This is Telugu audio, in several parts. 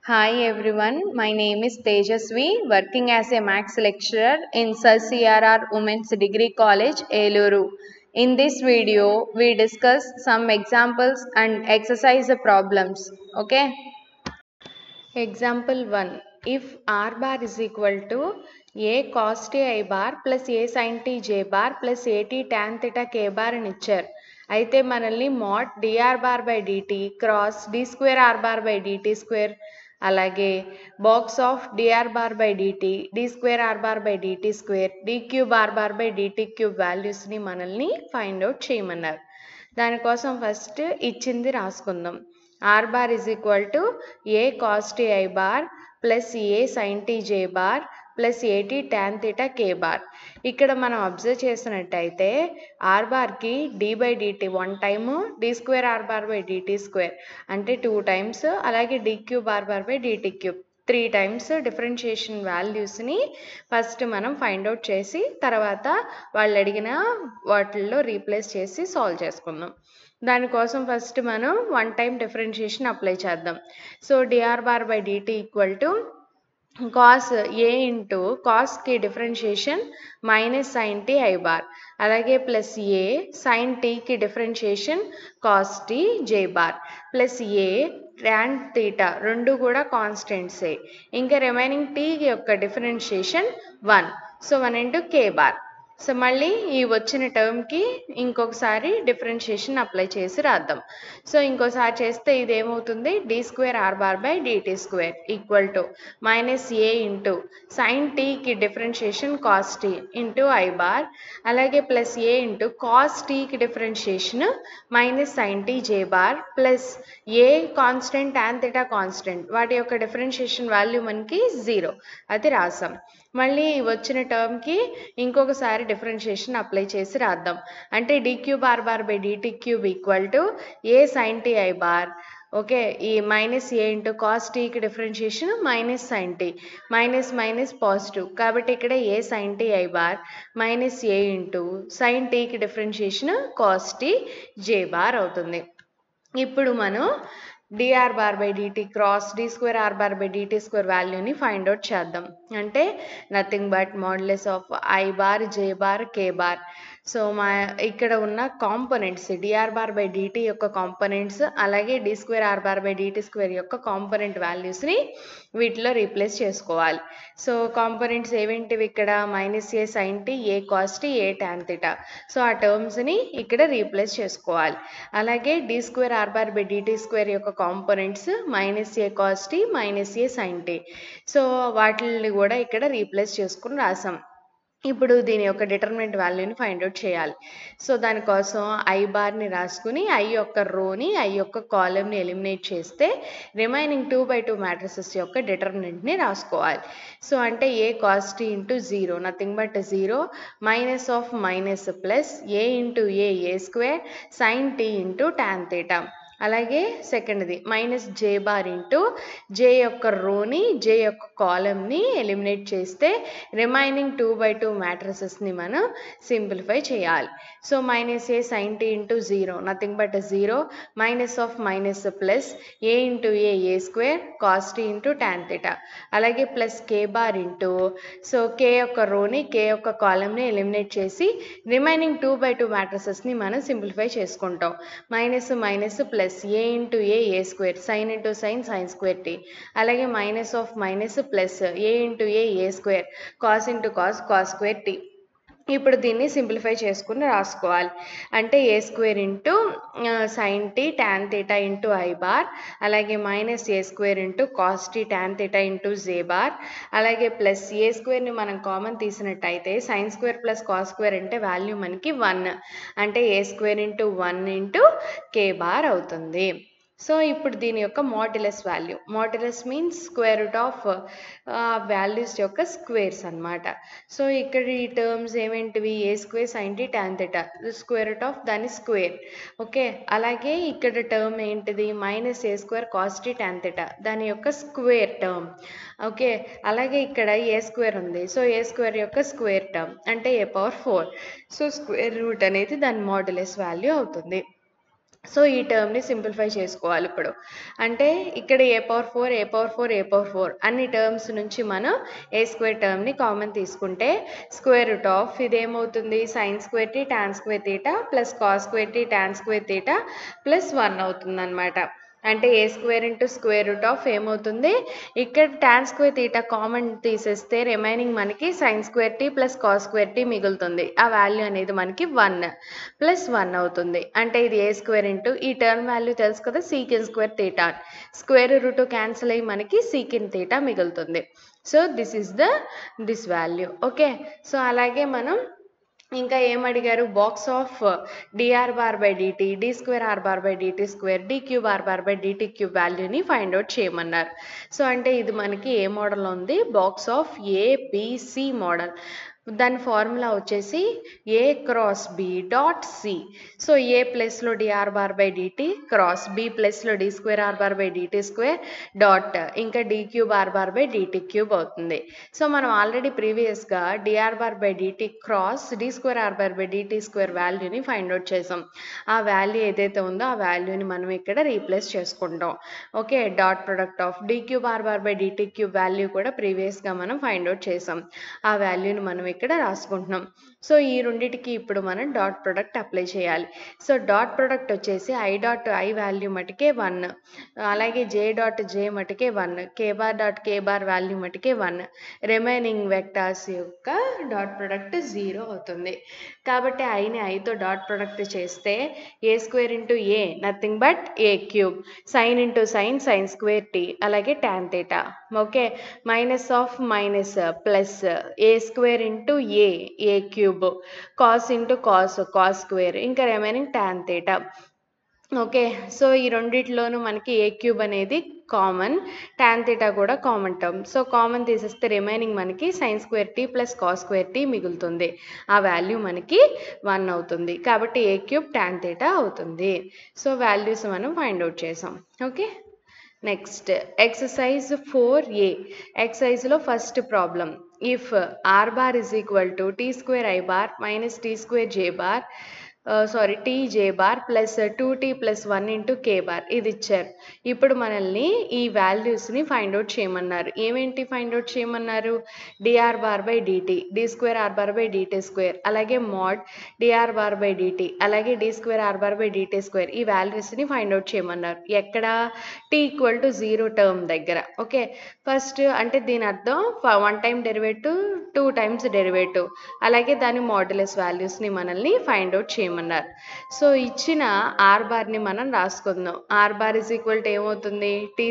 Hi everyone, my name is Tejasvi, working as a Maths lecturer in Sir CRR Women's Degree College, Eluru. In this video, we discuss some examples and exercise problems. Okay. Example 1. If R bar is equal to A cos t I bar plus A sin t j bar plus A t tan theta k bar అని ఇచ్చారు. అయితే మనల్ని mod dr bar by dt cross d square r bar by dt square అలాగే box of dr bar by dt d square r bar by dt square d cube r bar by dt cube వాల్యూస్ని మనల్ని ఫైండ్ అవుట్ చేయమన్నారు. దానికోసం ఫస్ట్ ఇచ్చింది రాసుకుందాం. R bar is equal to A cos t I bar plus A sin t j bar plus AT tan theta k bar. ఇక్కడ మనం అబ్జర్వ్ చేసినట్టయితే R బార్కి d by dt 1 time d square r bar by dt square అంటే 2 టైమ్స్ అలాగే d cube r bar by dt cube 3 times differentiation వాల్యూస్ని ఫస్ట్ మనం ఫైండ్ అవుట్ చేసి తర్వాత వాళ్ళు అడిగిన వాటిల్లో రీప్లేస్ చేసి సాల్వ్ చేసుకుందాం. దానికోసం ఫస్ట్ మనం 1 టైం డిఫరెన్షియేషన్ అప్లై చేద్దాం. So dr bar by dt equal to cos a into కాస్కి differentiation minus sign t I bar అలాగే ప్లస్ ఏ సైన్ టీకి differentiation cos t J bar plus a tan theta రెండు కూడా కాన్స్టెంట్సే. ఇంకా రిమైనింగ్ టీ యొక్క డిఫరెన్షియేషన్ 1. సో 1 ఇంటూ కే బార్. సో మళ్ళీ ఈ వచ్చిన టర్మ్కి ఇంకొకసారి డిఫరెన్షియేషన్ అప్లై చేసి రాద్దాం. సో ఇంకోసారి చేస్తే ఇదేమవుతుంది d square r bar by dt square equal to minus a into sine టీకి differentiation cos tea into I bar అలాగే ప్లస్ ఏ ఇంటూ కాస్ టీకి differentiation minus sign tea J bar plus a constant tan theta constant వాటి యొక్క డిఫరెన్షియేషన్ వాల్యూ మనకి 0 అది రాసాం. మళ్ళీ వచ్చిన టర్మ్కి ఇంకొకసారి డిఫరెన్షియేషన్ అప్లై చేసి రాద్దాం. అంటే d cube r bar by dt cube equal to a sine t I bar okay ఈ మైనస్ ఏ ఇంటూ కాస్ టీకి differentiation minus sign tea minus minus positive కాబట్టి ఇక్కడ a sine t I bar minus a into sine టీకి డిఫరెన్షియేషన్ కాస్ టీ జే బార్ అవుతుంది. ఇప్పుడు మనం dr bar by dt cross d square r bar by dt square వాల్యూని ఫైండ్ అవుట్ చేద్దాం. అంటే nothing but modulus of i bar j bar k bar. So ఇక్కడ ఉన్న components dr bar by dt యొక్క కాంపోనెంట్స్ అలాగే d square r bar by dt square యొక్క కాంపోనెంట్ వాల్యూస్ని వీటిలో రీప్లేస్ చేసుకోవాలి. సో కాంపోనెంట్స్ ఏవేంటివి ఇక్కడ minus A sine tea A cos tea A tan theta. So ఆ టర్మ్స్ని ఇక్కడ రీప్లేస్ చేసుకోవాలి. అలాగే d square r bar by dt square యొక్క components minus A cos t minus A sine t. So వాటిని కూడా ఇక్కడ రీప్లేస్ చేసుకుని రాసాం. ఇప్పుడు దీని యొక్క డిటర్మినెంట్ వాల్యూని ఫైండ్ అవుట్ చేయాలి. సో దానికోసం ఐ బార్ని రాసుకుని ఐ యొక్క రోని ఐ యొక్క కాలమ్ని ఎలిమినేట్ చేస్తే రిమైనింగ్ 2/2 మ్యాట్రిసెస్ యొక్క డిటర్మినెంట్ని రాసుకోవాలి. సో అంటే a cos tea into 0 nothing but 0 minus of minus plus A into A square sine tea into tan theta అలాగే సెకండ్ది మైనస్ జే బార్ ఇంటూ జే యొక్క రోని జే యొక్క కాలమ్ని ఎలిమినేట్ చేస్తే రిమైనింగ్ 2/2 మ్యాట్రిసెస్ని మనం సింప్లిఫై చేయాలి. So minus A sine tea into 0 nothing but 0 minus of minus plus A into A square cos tea into tan theta అలాగే plus K bar into so K యొక్క రోని కే యొక్క కాలమ్ని ఎలిమినేట్ చేసి రిమైనింగ్ 2/2 మ్యాట్రిసెస్ని మనం సింప్లిఫై చేసుకుంటాం. మైనస్ మైనస్ ప్లస్ ఏ ఇంటూ ఏ square sine into sine square t అలాగే minus of minus plus A into A square cos into cos square t. ఇప్పుడు దీన్ని సింప్లిఫై చేసుకుని రాసుకోవాలి. అంటే a square into sign t tan theta into I bar అలాగే minus a square into cos t tan theta into J bar అలాగే ప్లస్ ఏ స్క్వేర్ని మనం కామన్ తీసినట్టయితే sine square plus cos square అంటే వాల్యూ మనకి 1 అంటే a square into 1 into K bar అవుతుంది. సో ఇప్పుడు దీని యొక్క modulus value modulus means square root of values యొక్క స్క్వేర్స్ అనమాట. సో ఇక్కడ ఈ టర్మ్స్ ఏమేంటివి a square sine t tan theta square root of దాని స్క్వేర్ ఓకే. అలాగే ఇక్కడ టర్మ్ ఏంటిది minus a square cos t tan theta దాని యొక్క స్క్వేర్ టర్మ్ ఓకే. అలాగే ఇక్కడ ఏ స్క్వేర్ ఉంది సో ఏ స్క్వేర్ యొక్క స్క్వేర్ టర్మ్ అంటే a/4. సో స్క్వేర్ రూట్ అనేది దాని మాడ్యులస్ వాల్యూ అవుతుంది. సో ఈ టర్మ్ని సింప్లిఫై చేసుకోవాలి ఇప్పుడు. అంటే ఇక్కడ a⁴ అన్ని టర్మ్స్ నుంచి మనం a² టర్మ్ని కామన్ తీసుకుంటే స్క్వేర్ రూట్ ఆఫ్ ఇదేమవుతుంది sin² tan² plus cos² tan² plus 1 అవుతుంది అనమాట. అంటే a² into square root of ఏమవుతుంది, ఇక్కడ tan² కామన్ తీసేస్తే రిమైనింగ్ మనకి sin² ప్లస్ cos² మిగులుతుంది. ఆ వాల్యూ అనేది మనకి 1 ప్లస్ 1 అవుతుంది. అంటే ఇది a² ఇంటూ ఈ టర్మ్ వాల్యూ తెలుసు కదా sec² స్క్వేర్ రూట్ క్యాన్సిల్ అయ్యి మనకి sec మిగులుతుంది. So this value. Okay, so అలాగే మనం ఇంకా ఏమడిగారు, box of dr/dt d²r/dt² d³r/dt³ వాల్యూని ఫైండ్ అవుట్ చేయమన్నారు. సో అంటే ఇది మనకి ఏ మోడల్ ఉంది, బాక్స్ ఆఫ్ ABC మోడల్. దాని ఫార్ములా వచ్చేసి a cross b dot c. So a ప్లస్లో dr/dt క్రాస్ b ప్లస్లో d²r/dt² డాట్ ఇంకా d³r/dt³ అవుతుంది. సో మనం ఆల్రెడీ ప్రీవియస్గా dr/dt క్రాస్ d²r/dt² వాల్యూని ఫైండ్ అవుట్ చేసాం. ఆ వాల్యూ ఏదైతే ఉందో ఆ వాల్యూని మనం ఇక్కడ రీప్లేస్ చేసుకుంటాం. Okay, dot product of d³r/dt³ value కూడా ప్రీవియస్గా మనం ఫైండ్ అవుట్ చేసాం. ఆ వాల్యూని మనం ఇక్కడ రాసుకుంటున్నాం. సో ఈ రెండిటికి ఇప్పుడు మనం డాట్ ప్రొడక్ట్ అప్లై చేయాలి. సో డాట్ ప్రొడక్ట్ వచ్చేసి i వాల్యూ మటుకే 1, అలాగే j మటుకే 1, k వాల్యూ మటుకే 1, రిమైనింగ్ వెక్టార్స్ యొక్క డాట్ ప్రొడక్ట్ 0 అవుతుంది. కాబట్టి ఐని ఐతో డాట్ ప్రొడక్ట్ చేస్తే a² into a nothing but a³ sin into sin sin²t అలాగే tan θ. Okay, minus of minus plus a² into a³ cos into cos² ఇంకా రిమైనింగ్ tan θ. ఓకే, సో ఈ రెండిట్లోనూ మనకి a³ అనేది కామన్, tan θ కూడా కామన్ టర్మ్. సో కామన్ తీసేస్తే రిమైనింగ్ మనకి sin² ప్లస్ cos² మిగులుతుంది. ఆ వాల్యూ మనకి 1 అవుతుంది. కాబట్టి a³ tan θ అవుతుంది. సో వాల్యూస్ మనం ఫైండ్ అవుట్ చేసాం. Okay, next exercise 4a. ఎక్సర్సైజ్లో first problem, if r⁻ = t² i⁻ minus t² tj bar plus 2t plus 1 into k bar ఇది ఇచ్చారు. ఇప్పుడు మనల్ని ఈ వాల్యూస్ని ఫైండ్ అవుట్ చేయమన్నారు. ఏమేంటి ఫైండ్ అవుట్ చేయమన్నారు, dr/dt d²r/dt² అలాగే mod dr/dt అలాగే d²r/dt² ఈ వాల్యూస్ని ఫైండ్ అవుట్ చేయమన్నారు. ఎక్కడ, t = 0 టర్మ్ దగ్గర. ఓకే, ఫస్ట్ అంటే దీని అర్థం 1 టైం డెరివేటివ్ 2 టైమ్స్ డెరివేటివ్ అలాగే దాని మాడ్యులస్ వాల్యూస్ని మనల్ని ఫైండ్ అవుట్ చేయమన్నారు. సో ఇచ్చిన r⁻ని మనం రాసుకుందాం. r⁻ ఏమవుతుంది, t²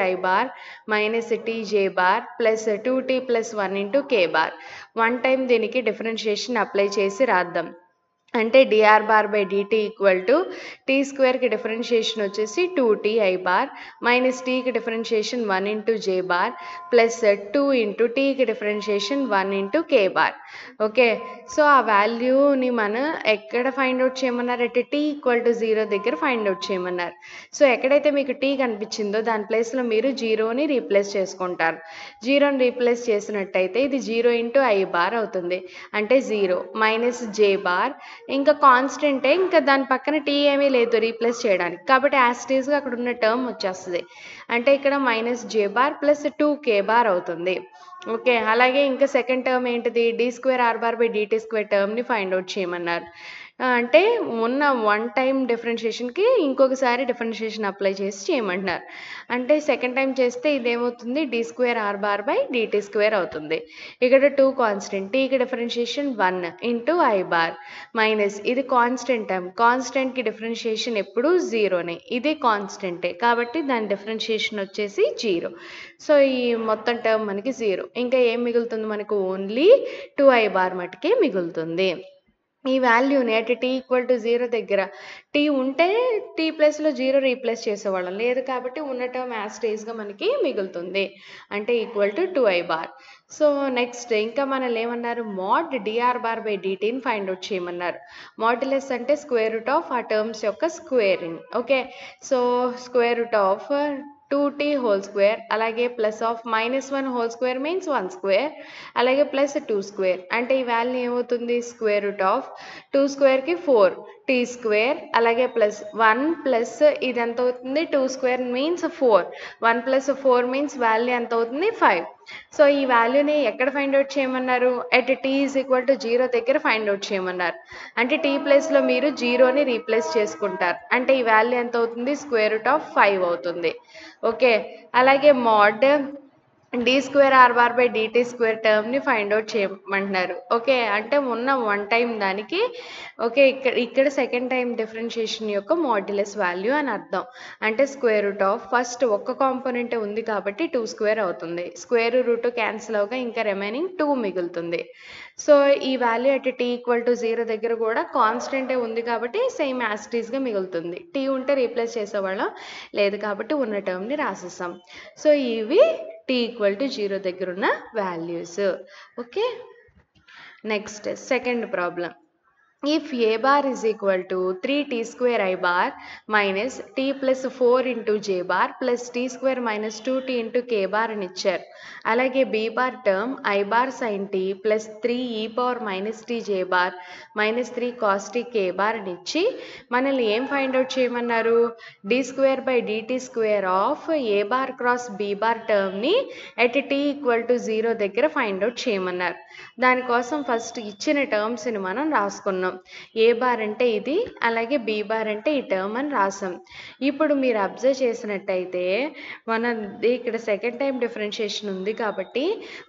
i⁻ minus tj bar plus 2t plus 1 into k bar. 1 time దీనికి డిఫరెన్షియేషన్ అప్లై చేసి రాద్దాం. అంటే dr/dt = t²కి డిఫరెన్షియేషన్ వచ్చేసి 2t i⁻ మైనస్ tకి differentiation 1 into j bar plus 2 into tకి differentiation 1 into k bar. Okay, so ఆ వాల్యూని మనం ఎక్కడ ఫైండ్ అవుట్ చేయమన్నారు అంటే t = 0 దగ్గర ఫైండ్ అవుట్ చేయమన్నారు. సో ఎక్కడైతే మీకు t కనిపించిందో దాని ప్లేస్లో మీరు 0ని రీప్లేస్ చేసుకుంటారు. 0ని రీప్లేస్ చేసినట్టయితే ఇది 0 ఇంటూ i⁻ అవుతుంది. అంటే 0 మైనస్ j బార్ ఇంకా కాన్స్టెంటే, ఇంకా దాని పక్కన టీ ఏమీ లేదు రీప్లేస్ చేయడానికి, కాబట్టి యాస్టీస్గా అక్కడ ఉన్న టర్మ్ వచ్చేస్తుంది. అంటే ఇక్కడ minus j bar plus 2k bar అవుతుంది. ఓకే, అలాగే ఇంకా సెకండ్ టర్మ్ ఏంటిది, d²r/dt² టర్మ్ని ఫైండ్ అవుట్ చేయమన్నారు. అంటే ఉన్న 1 టైం డిఫరెన్షియేషన్కి ఇంకొకసారి డిఫరెన్షియేషన్ అప్లై చేసి చేయమంటున్నారు. అంటే సెకండ్ టైం చేస్తే ఇదేమవుతుంది, d²r/dt² అవుతుంది. ఇక్కడ 2 కాన్స్టెంట్, tకి డిఫరెన్షియేషన్ 1 ఇంటూ i⁻ మైనస్ ఇది కాన్స్టెంట్ టర్మ్, కాన్స్టెంట్కి డిఫరెన్షియేషన్ ఎప్పుడు 0నే, ఇది కాన్స్టెంటే కాబట్టి దాని డిఫరెన్షియేషన్ వచ్చేసి 0. సో ఈ మొత్తం టర్మ్ మనకి 0. ఇంకా ఏం మిగులుతుంది మనకు, ఓన్లీ 2i⁻ మటుకే మిగులుతుంది. ఈ వాల్యూని అంటే t = 0 దగ్గర t ఉంటే t ప్లస్లో 0 రీప్లేస్ చేసేవాళ్ళం, లేదు కాబట్టి ఉన్న టర్మ్ యాస్టేజ్గా మనకి మిగులుతుంది, అంటే =2i⁻. సో నెక్స్ట్ ఇంకా మనల్ని ఏమన్నారు, mod dr/dtని ఫైండ్ అవుట్ చేయమన్నారు. మాడ్యులస్ అంటే స్క్వేర్ రూట్ ఆఫ్ ఆ టర్మ్స్ యొక్క squaring. Okay, so square root of 2t whole square, అలాగే plus of -1 whole square means 1 square, అలాగే ప్లస్ 2 స్క్వేర్. అంటే ఈ వాల్యూ ఏమవుతుంది, స్క్వేర్ రూట్ ఆఫ్ 2 స్క్వేర్కి 4t స్క్వేర్, అలాగే ప్లస్ 1 ప్లస్ ఇది ఎంత అవుతుంది 2 square means 4, 1 plus 4 means value ఎంత అవుతుంది 5. సో ఈ వాల్యూని ఎక్కడ ఫైండ్ అవుట్ చేయమన్నారు, at t is equal to 0 దగ్గర ఫైండ్ అవుట్ చేయమన్నారు. అంటే t ప్లేస్లో మీరు 0ని రీప్లేస్ చేసుకుంటారు. అంటే ఈ వాల్యూ ఎంత అవుతుంది, స్క్వేర్ రూట్ ఆఫ్ 5 అవుతుంది. ఓకే, అలాగే mod d square r bar by dt square టర్మ్ని ఫైండ్ అవుట్ చేయమంటున్నారు. ఓకే, అంటే ఉన్న వన్ టైం దానికి ఓకే ఇక్కడ సెకండ్ టైం డిఫరెన్షియేషన్ యొక్క మాడ్యులస్ వాల్యూ అని అర్థం. అంటే స్క్వేర్ రూట్ ఆఫ్ ఫస్ట్ ఒక్క కాంపోనెంట్ ఉంది కాబట్టి 2 స్క్వేర్ అవుతుంది, స్క్వేర్ రూట్ క్యాన్సిల్ అవగా ఇంకా రిమైనింగ్ 2 మిగులుతుంది. సో ఈ value at t equal to 0 దగ్గర కూడా కాన్స్టెంటే ఉంది కాబట్టి సేమ్ యాస్టీస్గా మిగులుతుంది. t ఉంటే రీప్లేస్ చేసేవాళ్ళం, లేదు కాబట్టి ఉన్న టర్మ్ని రాసేసాం. సో ఇవి t ఈక్వల్ టు 0 దగ్గర ఉన్న values. Okay, next second problem. If a bar is equal to 3t square I bar minus t plus 4 into j bar plus t square minus 2t into k bar అని ఇచ్చారు. అలాగే b bar term I bar sin t plus 3 e power minus t j bar minus 3 cos t k bar అని ఇచ్చి మనల్ని ఏం ఫైండ్ అవుట్ చేయమన్నారు, d square by dt square of a bar cross b bar టర్మ్ని ఎట్ t ఈక్వల్ టు 0 దగ్గర ఫైండ్ అవుట్ చేయమన్నారు. దానికోసం ఫస్ట్ ఇచ్చిన టర్మ్స్ని మనం రాసుకున్నాం. ఏ బార్ అంటే ఇది, అలాగే బి బార్ అంటే ఈ టర్మ్ అని రాసాం. ఇప్పుడు మీరు అబ్జర్వ్ చేసినట్టయితే ఇక్కడ సెకండ్ టైం డిఫరెన్షియేషన్ ఉంది కాబట్టి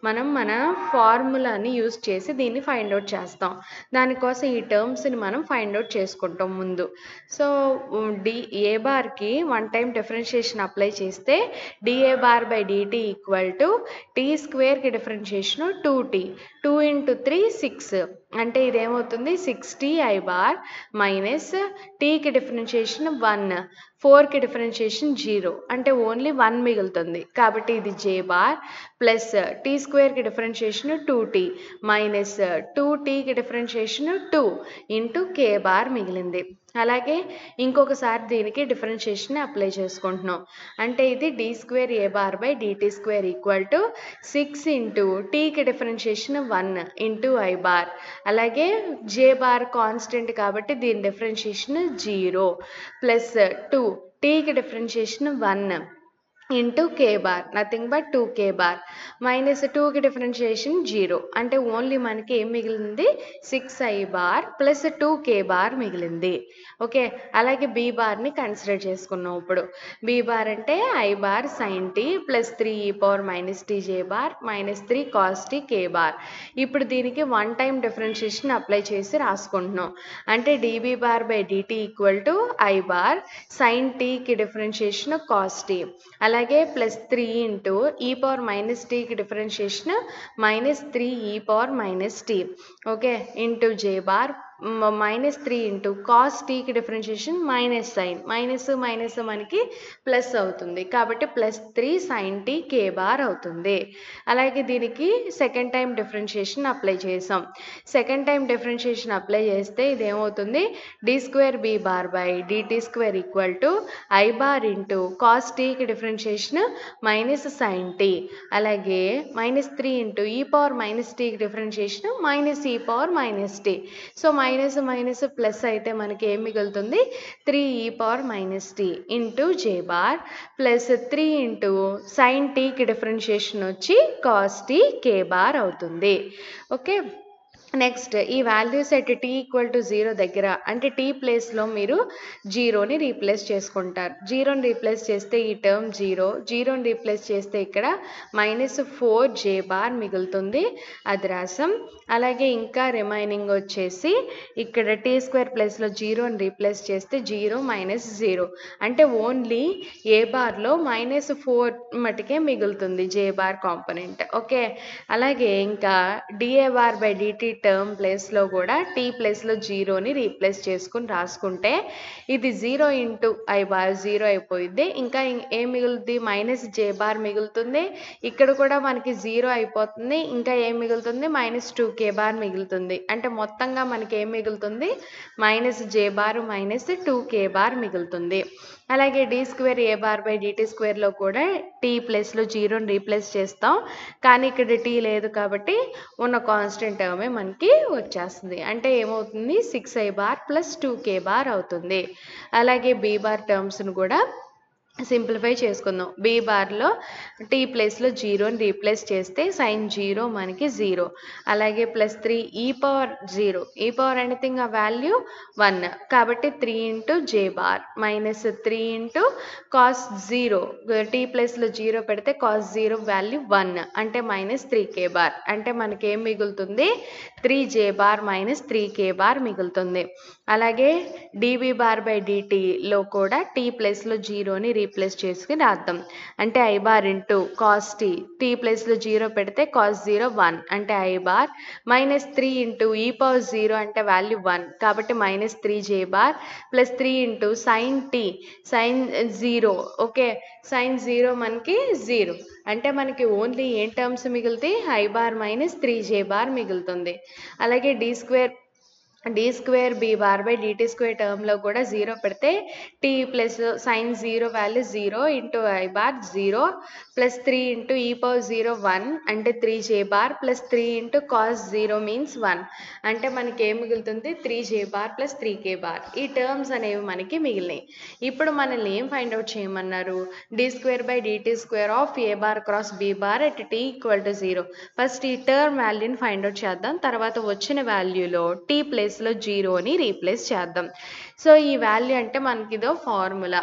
మనం మన ఫార్ములాని యూజ్ చేసి దీన్ని ఫైండ్ అవుట్ చేస్తాం. దానికోసం ఈ టర్మ్స్ని మనం ఫైండ్ అవుట్ చేసుకుంటాం ముందు. సో ఏ బార్కి వన్ టైం డిఫరెన్షియేషన్ అప్లై చేస్తే da bar by dt equal to t స్క్వేర్కి differentiation 2t, 2 into 3 6, అంటే ఇదేమవుతుంది 6t I బార్ మైనస్ టీకి డిఫరెన్షియేషన్ 1, 4కి డిఫరెన్షియేషన్ 0, అంటే ఓన్లీ 1 మిగులుతుంది కాబట్టి ఇది j bar plus t స్క్వేర్కి differentiation 2t minus 2tకి డిఫరెన్షియేషన్ 2 ఇంటూ k బార్ మిగిలింది. అలాగే ఇంకొకసారి దీనికి డిఫరెన్షియేషన్ అప్లై చేసుకుంటున్నాం. అంటే ఇది d square A bar by dt square equal to 6 into టీకి డిఫరెన్షియేషన్ 1 ఇంటూ I బార్, అలాగే j బార్ కాన్స్టెంట్ కాబట్టి దీని డిఫరెన్షియేషన్ 0 ప్లస్ 2 టీకి differentiation 1 into K bar, nothing but 2k bar minus 2కి డిఫరెన్షియేషన్ 0, అంటే ఓన్లీ మనకి ఏం మిగిలింది 6i bar plus 2k bar మిగిలింది. ఓకే, అలాగే బీ బార్ని కన్సిడర్ చేసుకున్నాం. ఇప్పుడు బీ బార్ అంటే I bar sine tea plus 3 e power minus t J bar minus 3 cos t k bar. ఇప్పుడు దీనికి వన్ టైం డిఫరెన్షియేషన్ అప్లై చేసి రాసుకుంటున్నాం. అంటే d b bar by d t equal to i bar sine టీకి డిఫరెన్షియేషన్ కాస్ టీ, అలాగే ప్లస్ 3 ఇంటూ ఈ పవర్ మైనస్ టీకి differentiation minus 3 e power minus t, okay, into జే బార్ మైనస్ 3 ఇంటూ కాస్ టీకి differentiation minus sine, minus minus మనకి ప్లస్ అవుతుంది కాబట్టి plus 3 sign t k bar అవుతుంది. అలాగే దీనికి సెకండ్ టైం డిఫరెన్షియేషన్ అప్లై చేసాం. సెకండ్ టైం డిఫరెన్షియేషన్ అప్లై చేస్తే ఇదేమవుతుంది d square b bar by dt square equal to i bar into cos టీకి డిఫరెన్షియేషన్ మైనస్ సైన్ టీ, అలాగే మైనస్ 3 ఇంటూ ఈ పవర్ మైనస్ టీకి differentiation minus e power minus t. So minus minus plus అయితే మనకి ఏం మిగులుతుంది 3 e power minus tea into జే బార్ ప్లస్ 3 ఇంటూ సైన్ టీకి డిఫరెన్షియేషన్ వచ్చి కాస్ టీ కే బార్ అవుతుంది. ఓకే, నెక్స్ట్ ఈ values at T equal to 0 దగ్గర అంటే టీ ప్లేస్లో మీరు 0ని రీప్లేస్ చేసుకుంటారు. 0ని రీప్లేస్ చేస్తే ఈ టర్మ్ 0, 0ని రీప్లేస్ చేస్తే ఇక్కడ మైనస్ 4 జే బార్ మిగులుతుంది, అది రాసాం. అలాగే ఇంకా రిమైనింగ్ వచ్చేసి ఇక్కడ టీ స్క్వేర్ ప్లేస్లో 0ని రీప్లేస్ చేస్తే 0 మైనస్ 0, అంటే ఓన్లీ ఏ బార్లో మైనస్ 4 మటుకే మిగులుతుంది జే బార్ కాంపోనెంట్. ఓకే, అలాగే ఇంకా DA bar by DT term ప్లేస్లో కూడా టీ ప్లేస్లో 0ని రీప్లేస్ చేసుకుని రాసుకుంటే ఇది 0 ఇంటూ ఐ బార్ 0 అయిపోయింది. ఇంకా ఏం మిగులుతుంది మైనస్ జే బార్ మిగులుతుంది, ఇక్కడ కూడా మనకి 0 అయిపోతుంది. ఇంకా ఏం మిగులుతుంది మైనస్ 2k బార్ మిగులుతుంది. అంటే మొత్తంగా మనకి ఏం మిగులుతుంది మైనస్ జే బార్ మైనస్ 2k బార్ మిగులుతుంది. అలాగే D square A bar by d t స్క్వేర్లో కూడా టీ ప్లేస్లో జీరోని రీప్లేస్ చేస్తాం, కానీ ఇక్కడ టీ లేదు కాబట్టి ఉన్న కాన్స్టెంట్ టర్మే మనకి వచ్చేస్తుంది. అంటే ఏమవుతుంది 6i bar plus 2k bar అవుతుంది. అలాగే బి బార్ టర్మ్స్ను కూడా సింప్లిఫై చేసుకుందాం. బి బార్లో టీ ప్లేస్లో జీరోని రీప్లేస్ చేస్తే సైన్ జీరో మనకి 0, అలాగే ప్లస్ 3 ఈ పవర్ 0, ఈ పవర్ ఎనీథింగ్ ఆ వాల్యూ 1 కాబట్టి 3 ఇంటూ జే bar minus 3 into cos 0, t ప్లేస్లో 0 పెడితే కాస్ 0 వాల్యూ 1 అంటే మైనస్ 3k బార్. అంటే మనకి ఏం మిగులుతుంది 3j bar minus 3k bar మిగులుతుంది. అలాగే db బార్ బై dtలో కూడా టీ ప్లేస్లో జీరోని రీప్లేస్ చేసుకుని రాద్దాం. అంటే I bar into cos T ప్లేస్లో 0 పెడితే కాస్ 0 1 అంటే ఐ బార్ మైనస్ 3 ఇంటూ ఈ పవర్ 0 అంటే వాల్యూ 1 కాబట్టి minus 3j bar plus 3 into sine sine 0. Okay, sine 0 మనకి 0 అంటే మనకి ఓన్లీ ఏం టర్మ్స్ మిగులుతాయి I bar minus 3j bar మిగులుతుంది. అలాగే D square B bar by dt square టర్మ్లో కూడా 0 పెడితే T plus sine 0 value 0 into I bar 0 plus 3 into ఈ పవర్ 0 1 అంటే 3j bar plus 3 into cos 0 means 1 అంటే మనకి ఏం మిగులుతుంది 3j bar plus 3k bar. ఈ టర్మ్స్ అనేవి మనకి మిగిలినాయి. ఇప్పుడు మనల్ని ఏం ఫైండ్ అవుట్ చేయమన్నారు D square by dt square of A bar cross B bar at T equal to 0. First ఈ టర్మ్ వాల్యూని ఫైండ్ అవుట్ చేద్దాం, తర్వాత వచ్చిన వాల్యూలో టీ ప్లేస్లో జీరోని రీప్లేస్ చేద్దాం. సో ఈ వాల్యూ అంటే మనకి ఇదో ఫార్ములా,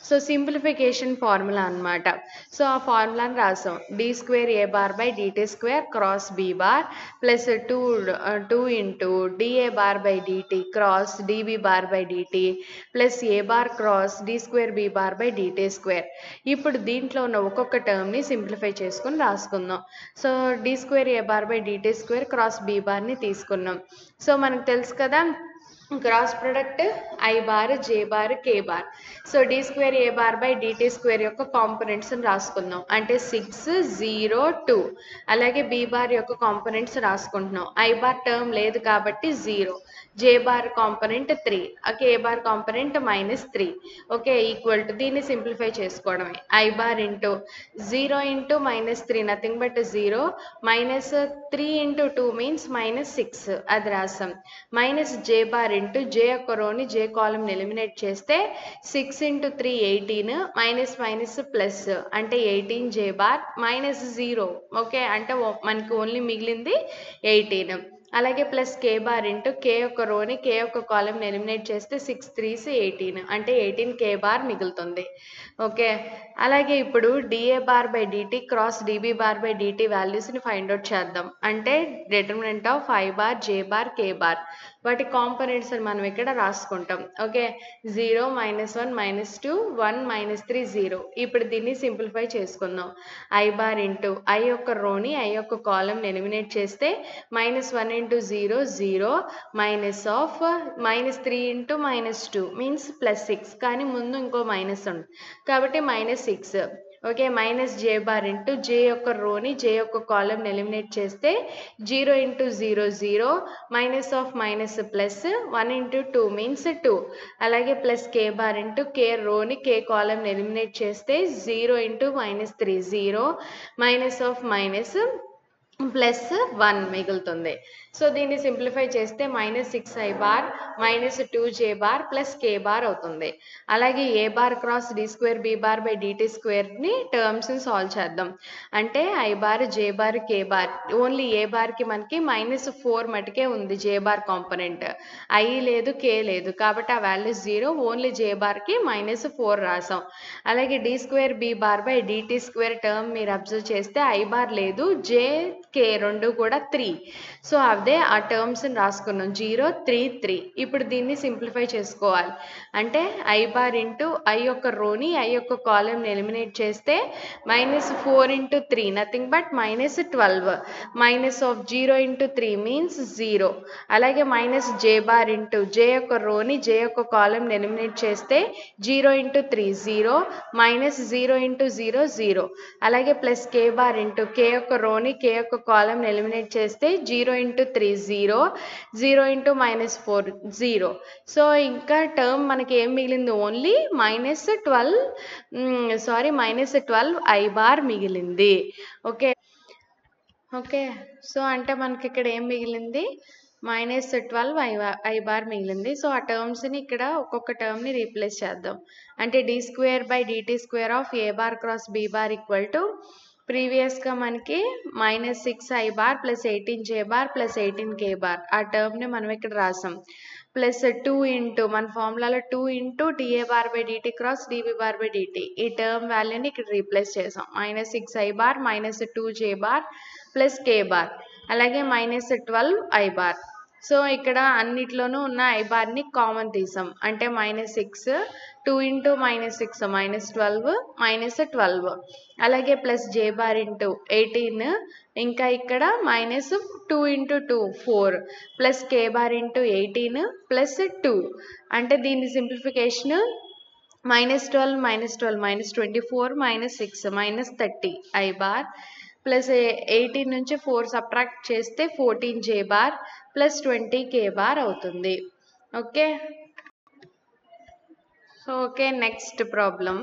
సో సింప్లిఫికేషన్ ఫార్ములా అనమాట. సో ఆ ఫార్ములాని రాసాం D square A bar by dt square cross B bar plus 2 into DA bar by dt cross dB bar by DT plus A bar cross D square B bar by dt square. ఇప్పుడు దీంట్లో ఉన్న ఒక్కొక్క టర్మ్ని సింప్లిఫై చేసుకుని రాసుకుందాం. So d square A bar by dt square cross b బార్ని తీసుకున్నాం. సో మనకు తెలుసు కదా cross product i bar J bar K bar. So d square A bar by dt square యొక్క కాంపోనెంట్స్ని రాసుకుందాం. అంటే 6 0 2. అలాగే బి బార్ యొక్క కాంపోనెంట్స్ రాసుకుంటున్నాం. ఐ బార్ టర్మ్ లేదు కాబట్టి 0, j bar component 3, k bar component -3. Okay, equal to దీన్ని సింప్లిఫై చేసుకోవడమే I bar into 0 into -3 nothing but 0 minus 3 into 2 means -6 అది రాసాం. మైనస్ జే బార్ ఇంటూ జే యొక్క రోని జే కాలమ్ని ఎలిమినేట్ చేస్తే 6 ఇంటూ 3 18 మైనస్ మైనస్ ప్లస్ అంటే 18 జే బార్ మైనస్ 0. ఓకే, అంటే మనకి ఓన్లీ మిగిలింది 18. అలాగే plus K bar into K యొక్క రోని కే యొక్క కాలమ్ని ఎలిమినేట్ చేస్తే 6 3s 18 అంటే 18k బార్ మిగులుతుంది. ఓకే, అలాగే ఇప్పుడు d a bar by dt cross dB bar by d t వాల్యూస్ని ఫైండ్ అవుట్ చేద్దాం. అంటే determinant of i bar J bar K bar వాటి కాంపోనెంట్స్ మనం ఇక్కడ రాసుకుంటాం. ఓకే, 0 -1 -2 1 -3 0. ఇప్పుడు దీన్ని సింప్లిఫై చేసుకుందాం. ఐ బార్ ఇంటూ ఐ యొక్క రోని ఐ యొక్క కాలమ్ని ఎలిమినేట్ చేస్తే -1 into 0 0 minus of -3 into -2 means +6, కానీ ముందు ఇంకో మైనస్ ఉంది కాబట్టి -6. ఓకే, మైనస్ జే బార్ ఇంటూ జే యొక్క రోని జే యొక్క కాలమ్ని ఎలిమినేట్ చేస్తే 0 into 0 0 minus of minus plus 1 into 2 means 2. అలాగే ప్లస్ కే బార్ ఇంటూ కే రోని కే కాలమ్ని ఎలిమినేట్ చేస్తే 0 into -3 0 minus of minus plus 1 మిగులుతుంది. సో దీన్ని సింప్లిఫై చేస్తే -6i bar -2j bar plus k bar అవుతుంది. అలాగే a bar cross D square B bar by d t స్క్వేర్ని టర్మ్స్ని సాల్వ్ చేద్దాం. అంటే I bar J bar K bar only a బార్కి మనకి -4 మటుకే ఉంది జే బార్ కాంపోనెంట్, ఐ లేదు కే లేదు కాబట్టి ఆ వాల్యూ 0, ఓన్లీ జే బార్కి -4 రాసాం. అలాగే D square B bar by dt square term మీరు అబ్జర్వ్ చేస్తే ఐ బార్ లేదు జే కే రెండు కూడా 3. సో అదే ఆ టర్మ్స్ని రాసుకున్నాం 0 3 3. ఇప్పుడు దీన్ని సింప్లిఫై చేసుకోవాలి. అంటే ఐ బార్ ఇంటూ ఐ యొక్క రోని ఐ యొక్క కాలమ్ని ఎలిమినేట్ చేస్తే -4 into 3 nothing but -12 minus of 0 into 3 means 0. అలాగే మైనస్ జే బార్ ఇంటూ జే యొక్క రోని జే యొక్క కాలమ్ని ఎలిమినేట్ చేస్తే 0 ఇంటూ 3 0 మైనస్ 0 ఇంటూ 0 0. అలాగే plus K bar into K యొక్క రోని కే యొక్క కాలమ్ని ఎలిమినేట్ చేస్తే 0 ఇంటూ 3 0, 0 into -4 0. సో ఇంకా టర్మ్ మనకి ఏం మిగిలింది? ఓన్లీ -12 I బార్ మిగిలింది. ఓకే ఓకే సో అంటే మనకి ఇక్కడ ఏం మిగిలింది? -12 I బార్ మిగిలింది. సో ఆ టర్మ్స్ని ఇక్కడ ఒక్కొక్క టర్మ్ని రీప్లేస్ చేద్దాం. అంటే d2/dt² of a bar cross b bar equal to ప్రీవియస్గా మనకి -6 I bar plus 18 j bar plus 18 k bar ఆ టర్మ్ని మనం ఇక్కడ రాసాం. ప్లస్ 2 ఇంటూ మన ఫార్ములాలో 2 into dA bar by dt cross dB bar by dt ఈ టర్మ్ వాల్యూని ఇక్కడ రీప్లేస్ చేసాం. -6 I bar -2 j bar plus k bar అలాగే -12 I బార్. సో ఇక్కడ అన్నిట్లోనూ ఉన్న I బార్ని కామన్ తీసాం. అంటే -6 2 ఇంటూ -6 -12 అలాగే ప్లస్ j బార్ ఇంటూ 18 ఇంకా ఇక్కడ -2 into 2 4 plus k bar into 18 plus 2 అంటే దీని సింప్లిఫికేషన్ -12 -24 -6 -30 I బార్ ప్లస్ 18 నుంచి 4 సబ్ట్రాక్ట్ చేస్తే 14 j bar plus 20 k bar అవుతుంది. ఓకే సో నెక్స్ట్ ప్రాబ్లం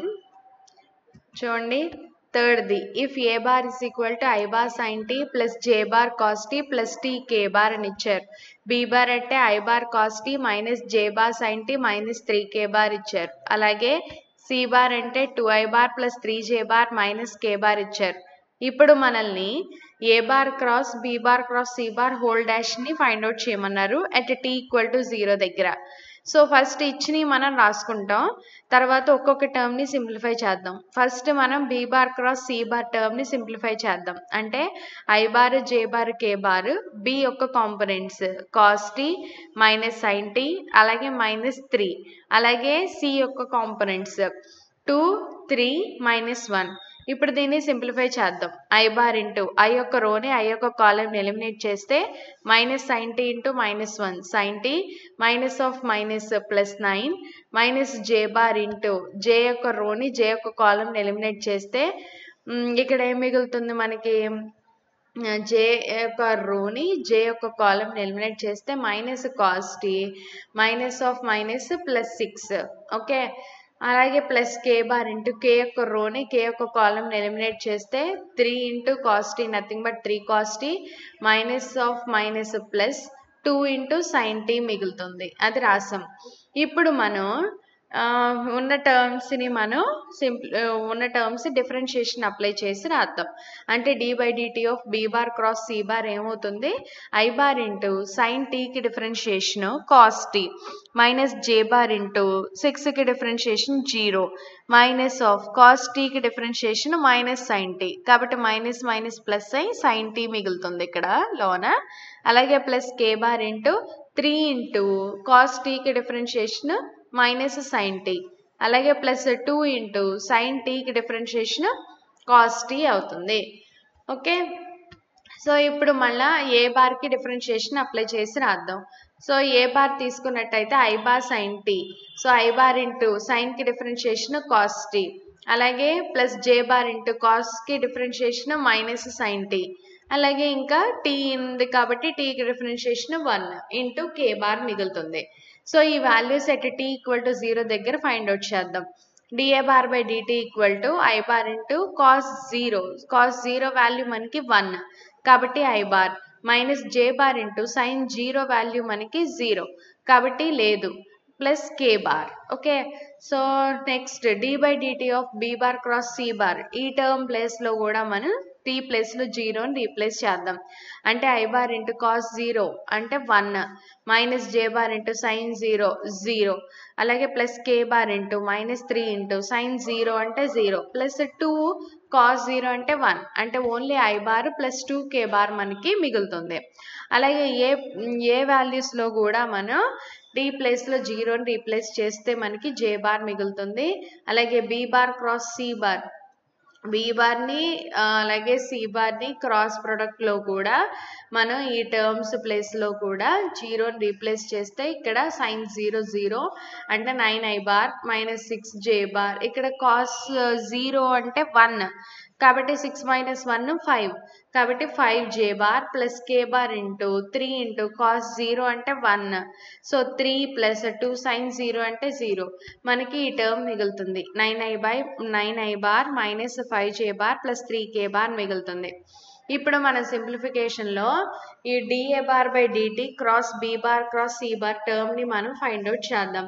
చూడండి. థర్డ్ది, if a bar is equal to I bar sin t plus j bar cos t plus t k bar అని ఇచ్చారు. b బార్ అంటే I bar cos t minus j bar sin t minus 3 k bar ఇచ్చారు. అలాగే c బార్ అంటే 2I బార్ plus 3j bar minus k bar ఇచ్చారు. ఇప్పుడు మనల్ని a bar cross b bar cross c bar whole డాష్ని ఫైండ్ అవుట్ చేయమన్నారు అట్ t ఈక్వల్ టు 0 దగ్గర. సో ఫస్ట్ ఇచ్చిని మనం రాసుకుంటాం, తర్వాత ఒక్కొక్క టర్మ్ని సింప్లిఫై చేద్దాం. ఫస్ట్ మనం b bar cross c bar టర్మ్ని సింప్లిఫై చేద్దాం. అంటే I bar j bar k bar b యొక్క components cos t minus sin t అలాగే -3 అలాగే c యొక్క కాంపోనెంట్స్ 2 3 -1. ఇప్పుడు దీన్ని సింప్లిఫై చేద్దాం. I బార్ ఇంటూ I యొక్క రోని I యొక్క కాలంని ఎలిమినేట్ చేస్తే -sin t into -1 sin t minus of minus plus 9 minus j bar into j యొక్క రోని j యొక్క కాలంని ఎలిమినేట్ చేస్తే ఇక్కడ ఏం మిగులుతుంది మనకి? j యొక్క రోని j యొక్క కాలంని ఎలిమినేట్ చేస్తే minus cos t minus of minus plus 6. Okay అలాగే plus k bar into k యొక్క రోని k యొక్క కాలంని ఎలిమినేట్ చేస్తే 3 into cos t nothing but 3 cos t minus of minus plus 2 into sin t మిగులుతుంది. అది రాసాం. ఇప్పుడు మనం ఉన్న టర్మ్స్ డిఫరెన్షియేషన్ అప్లై చేసి రాద్దాం. అంటే d/dt of b bar cross c bar ఏమవుతుంది? I బార్ ఇంటూ sin tకి differentiation cos t minus j bar into 6కి డిఫరెన్షియేషన్ 0 మైనస్ ఆఫ్ cos tకి డిఫరెన్షియేషన్ మైనస్ sin t కాబట్టి మైనస్ మైనస్ ప్లస్ అయి sin t మిగులుతుంది ఇక్కడ లోన. అలాగే plus k bar into 3 into cos tకి డిఫరెన్షియేషన్ మైనస్ sin t అలాగే ప్లస్ 2 ఇంటూ sin tకి డిఫరెన్షియేషన్ cos t అవుతుంది. ఓకే సో ఇప్పుడు మళ్ళా ఏ బార్కి డిఫరెన్షియేషన్ అప్లై చేసి రాద్దాం. సో ఏ బార్ తీసుకున్నట్టయితే I bar sin t so I bar into సైన్కి డిఫరెన్షియేషన్ cos t అలాగే ప్లస్ j బార్ ఇంటూ కాస్కి డిఫరెన్షియేషన్ మైనస్ sin t అలాగే ఇంకా t ఉంది కాబట్టి tకి డిఫరెన్షియేషన్ 1 ఇంటూ k బార్ మిగులుతుంది. సో ఈ values at t equal to 0 దగ్గర ఫైండ్ అవుట్ చేద్దాం. dA bar by dt equal to I bar into cos 0 value మనకి 1 కాబట్టి I bar minus j bar into sin 0 value మనకి 0 కాబట్టి లేదు plus k bar. Okay so next d/dt of b bar cross c bar ఈ టర్మ్ ప్లేస్లో కూడా మనం t ప్లేస్లో 0ని రీప్లేస్ చేద్దాం. అంటే I బార్ ఇంటూ cos 0 అంటే 1 minus j bar into sin 0 0 అలాగే plus k bar into -3 into sin 0 అంటే 0 ప్లస్ 2 cos 0 అంటే 1 అంటే only I bar plus 2 k bar మనకి మిగులుతుంది. అలాగే ఏ వాల్యూస్లో కూడా మనం d ప్లేస్లో 0ని రీప్లేస్ చేస్తే మనకి j బార్ మిగులుతుంది. అలాగే b bar cross c bar b బార్ని అలాగే c బార్ని క్రాస్ ప్రొడక్ట్లో కూడా మనం ఈ టర్మ్స్ ప్లేస్లో కూడా 0ని రీప్లేస్ చేస్తే ఇక్కడ sin 0 0 అంటే 9I bar minus 6j bar ఇక్కడ cos 0 అంటే 1 కాబట్టి 6 minus 1 5. కాబట్టి 5j bar plus k bar into 3 into cos 0 అంటే 1. సో 3 plus 2 sin 0 అంటే 0. మనకి ఈ టర్మ్ మిగులుతుంది 9i bar minus 5j bar plus 3k bar మిగులుతుంది. ఇప్పుడు మన సింప్లిఫికేషన్లో ఈ dA bar by dt cross b bar cross c bar టర్మ్ని మనం ఫైండ్ అవుట్ చేద్దాం.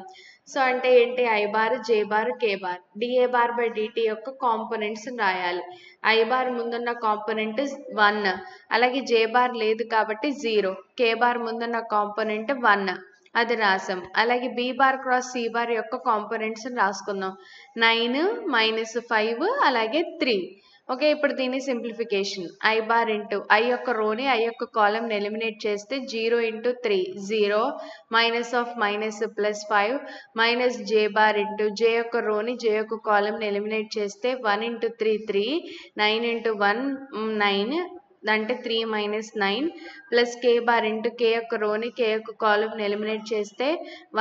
సో అంటే ఏంటి i bar j bar k bar dA bar by dt యొక్క కాంపోనెంట్స్ రాయాలి. i బార్ ముందున్న కాంపోనెంట్ 1, అలాగే j బార్ లేదు కాబట్టి 0, k బార్ ముందున్న కాంపోనెంట్ 1 అది రాసాం. అలాగే b bar cross c bar యొక్క కాంపోనెంట్స్ రాసుకుందాం. 9 -5 అలాగే 3. ఓకే, ఇప్పుడు దీని simplification i bar into i యొక్క రోని i యొక్క కాలంని ఎలిమినేట్ చేస్తే 0 into 3 0 minus of minus plus 5 minus j bar into j యొక్క రోని j యొక్క కాలంని ఎలిమినేట్ చేస్తే 1 into 3 3 9 into 1 9 అంటే 3 minus 9 plus k bar into k యొక్క రోని k యొక్క కాలంని ఎలిమినేట్ చేస్తే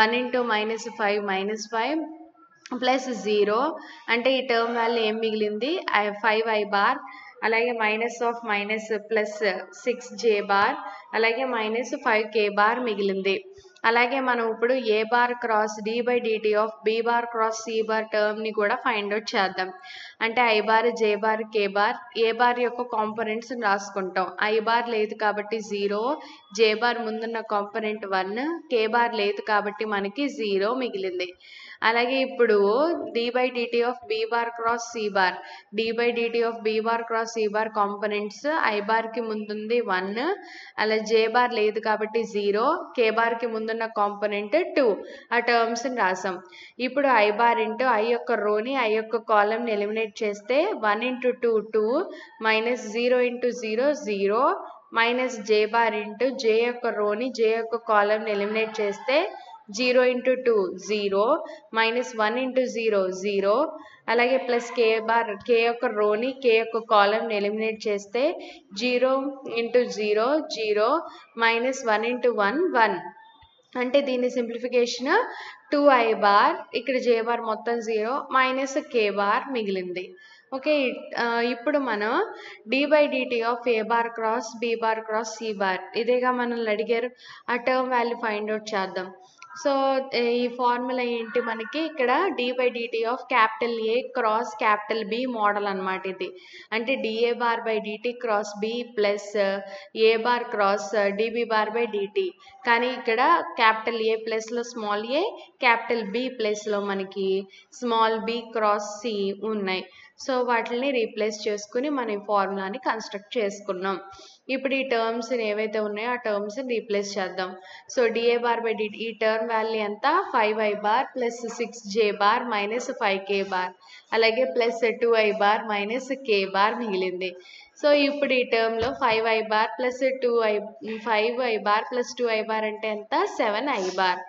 1 into minus 5 minus 5 ప్లస్ 0 అంటే ఈ టర్మ్ వాల్యూ ఏం మిగిలింది 5i బార్, అలాగే minus of minus plus 6j bar, అలాగే మైనస్ 5k బార్ మిగిలింది. అలాగే మనం ఇప్పుడు a bar cross d by dt of b bar cross c bar టర్మ్ని కూడా ఫైండ్ అవుట్ చేద్దాం. అంటే i bar j bar k bar a bar యొక్క కాంపోనెంట్స్ రాసుకుంటాం. i బార్ లేదు కాబట్టి 0, j బార్ ముందున్న కాంపోనెంట్ 1, k బార్ లేదు కాబట్టి మనకి 0 మిగిలింది. అలాగే ఇప్పుడు d by dt of b bar cross c bar d by dt of b bar cross c bar components i బార్కి ముందుంది 1, అలా j బార్ లేదు కాబట్టి 0, k బార్కి ముందున్న కాంపోనెంట్ 2 ఆ టర్మ్స్ని రాసాం. ఇప్పుడు i బార్ ఇంటూ i యొక్క రోని i యొక్క కాలంని ఎలిమినేట్ చేస్తే 1 into 2 2 minus 0 into 0 0 minus j bar into j యొక్క రోని j యొక్క కాలంని ఎలిమినేట్ చేస్తే 0 into 2 0 మైనస్ 1 into 0 0 అలాగే ప్లస్ k బార్ k యొక్క రోని k యొక్క కాలంని ఎలిమినేట్ చేస్తే 0 into 0 0 మైనస్ 1 into 1 1. అంటే దీని సింప్లిఫికేషన్ 2i బార్, ఇక్కడ j బార్ మొత్తం 0 మైనస్ k బార్ మిగిలింది. ఓకే, ఇప్పుడు మనం d by dt of a bar cross b bar cross c bar ఇదేగా మనల్ని అడిగారు, ఆ టర్మ్ వాల్యూ ఫైండ్ అవుట్ చేద్దాం. సో ఈ ఫార్ములా ఏంటి మనకి ఇక్కడ d by dt of capital A cross capital B model అనమాట ఇది. అంటే dA bar by dt cross B plus A bar cross dB bar by dt. కానీ ఇక్కడ క్యాపిటల్ A ప్లస్లో స్మాల్ a, క్యాపిటల్ B ప్లస్లో మనకి స్మాల్ b క్రాస్ C ఉన్నాయి. సో వాటిని రీప్లేస్ చేసుకుని మనం ఈ ఫార్ములాని కన్స్ట్రక్ట్ చేసుకున్నాం. ఇప్పుడు ఈ టర్మ్స్ ఏవైతే ఉన్నాయో ఆ టర్మ్స్ని రీప్లేస్ చేద్దాం. So dA bar by dt ఈ టర్మ్ వాల్యూ ఎంత 5i bar plus 6j bar minus 5k bar, అలాగే plus 2i bar minus k bar మిగిలింది. సో ఇప్పుడు ఈ టర్మ్లో 5i bar plus 5i bar plus 2i bar అంటే ఎంత 7i bar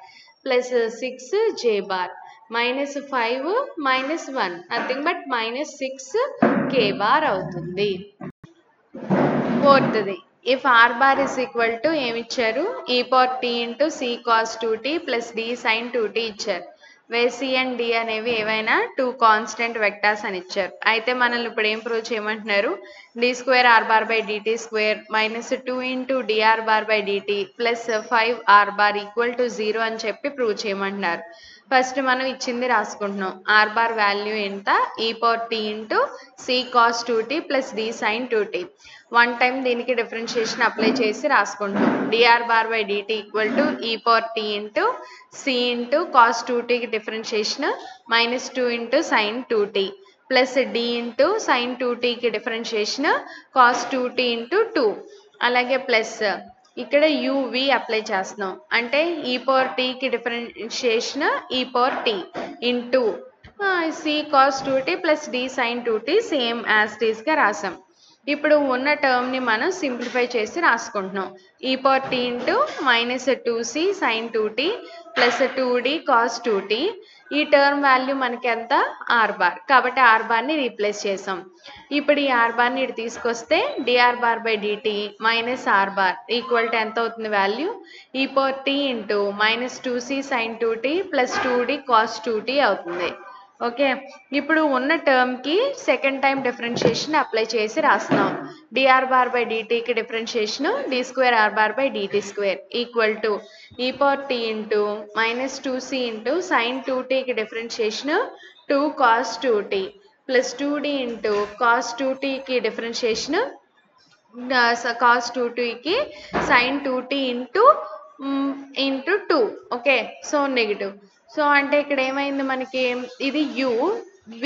plus 6j bar minus 5 minus 1 nothing but minus 6k bar అవుతుంది. ఫోర్త్ది if r bar is equal to ఏమి ఇచ్చారు e power t into c cos 2t plus d sine 2t ఇచ్చారు. where c అండ్ d అనేవి ఏవైనా 2 కాన్స్టెంట్ వెక్టార్స్ అని ఇచ్చారు. అయితే మనల్ని ఇప్పుడు ఏం ప్రూవ్ చేయమంటున్నారు d square r bar by dt square minus 2 into dr bar by dt plus 5r bar equal to 0 అని చెప్పి ప్రూవ్ చేయమంటున్నారు. ఫస్ట్ మనం ఇచ్చింది రాసుకుంటున్నాం. r బార్ వాల్యూ ఎంత e power t into c cos 2t plus d sine 2t. One time దీనికి డిఫరెన్షియేషన్ అప్లై చేసి రాసుకుంటున్నాం. dr bar by dt equal to e power t into c into cos 2tకి differentiation minus 2 into sine 2t plus d into sine 2tకి డిఫరెన్షియేషన్ కాస్ 2t ఇంటూ 2, అలాగే ప్లస్ ఇక్కడ uv అప్లై చేస్తున్నాం. అంటే e పవర్ tకి differentiation e power t into c cos 2t plus d sine 2t same as టీస్గా రాసాం. ఇప్పుడు ఉన్న టర్మ్ని మనం సింప్లిఫై చేసి రాసుకుంటున్నాం. e power t into minus 2c sine 2t plus 2d cos 2t. ఈ టర్మ్ వాల్యూ మనకి ఎంత r బార్, కాబట్టి r బార్ని రీప్లేస్ చేసాం. ఇప్పుడు ఈ r బార్ని ఇటు తీసుకొస్తే dr bar by dt minus r bar equal to ఎంత అవుతుంది value e power t into minus 2c sine 2t plus 2d cos 2t అవుతుంది. ఓకే, ఇప్పుడు ఉన్న టర్మ్కి సెకండ్ టైం డిఫరెన్షియేషన్ అప్లై చేసి రాస్తున్నాం. dr బార్ బై dtకి differentiation d²r/dt² equal to e power t into -2c into sin 2tకి differentiation 2 cos 2t plus 2d into cos 2tకి డిఫరెన్షియేషన్ cos 2tకి sin 2t into 2. Okay, so negative. So అంటే ఇక్కడ ఏమైంది మనకి, ఇది u v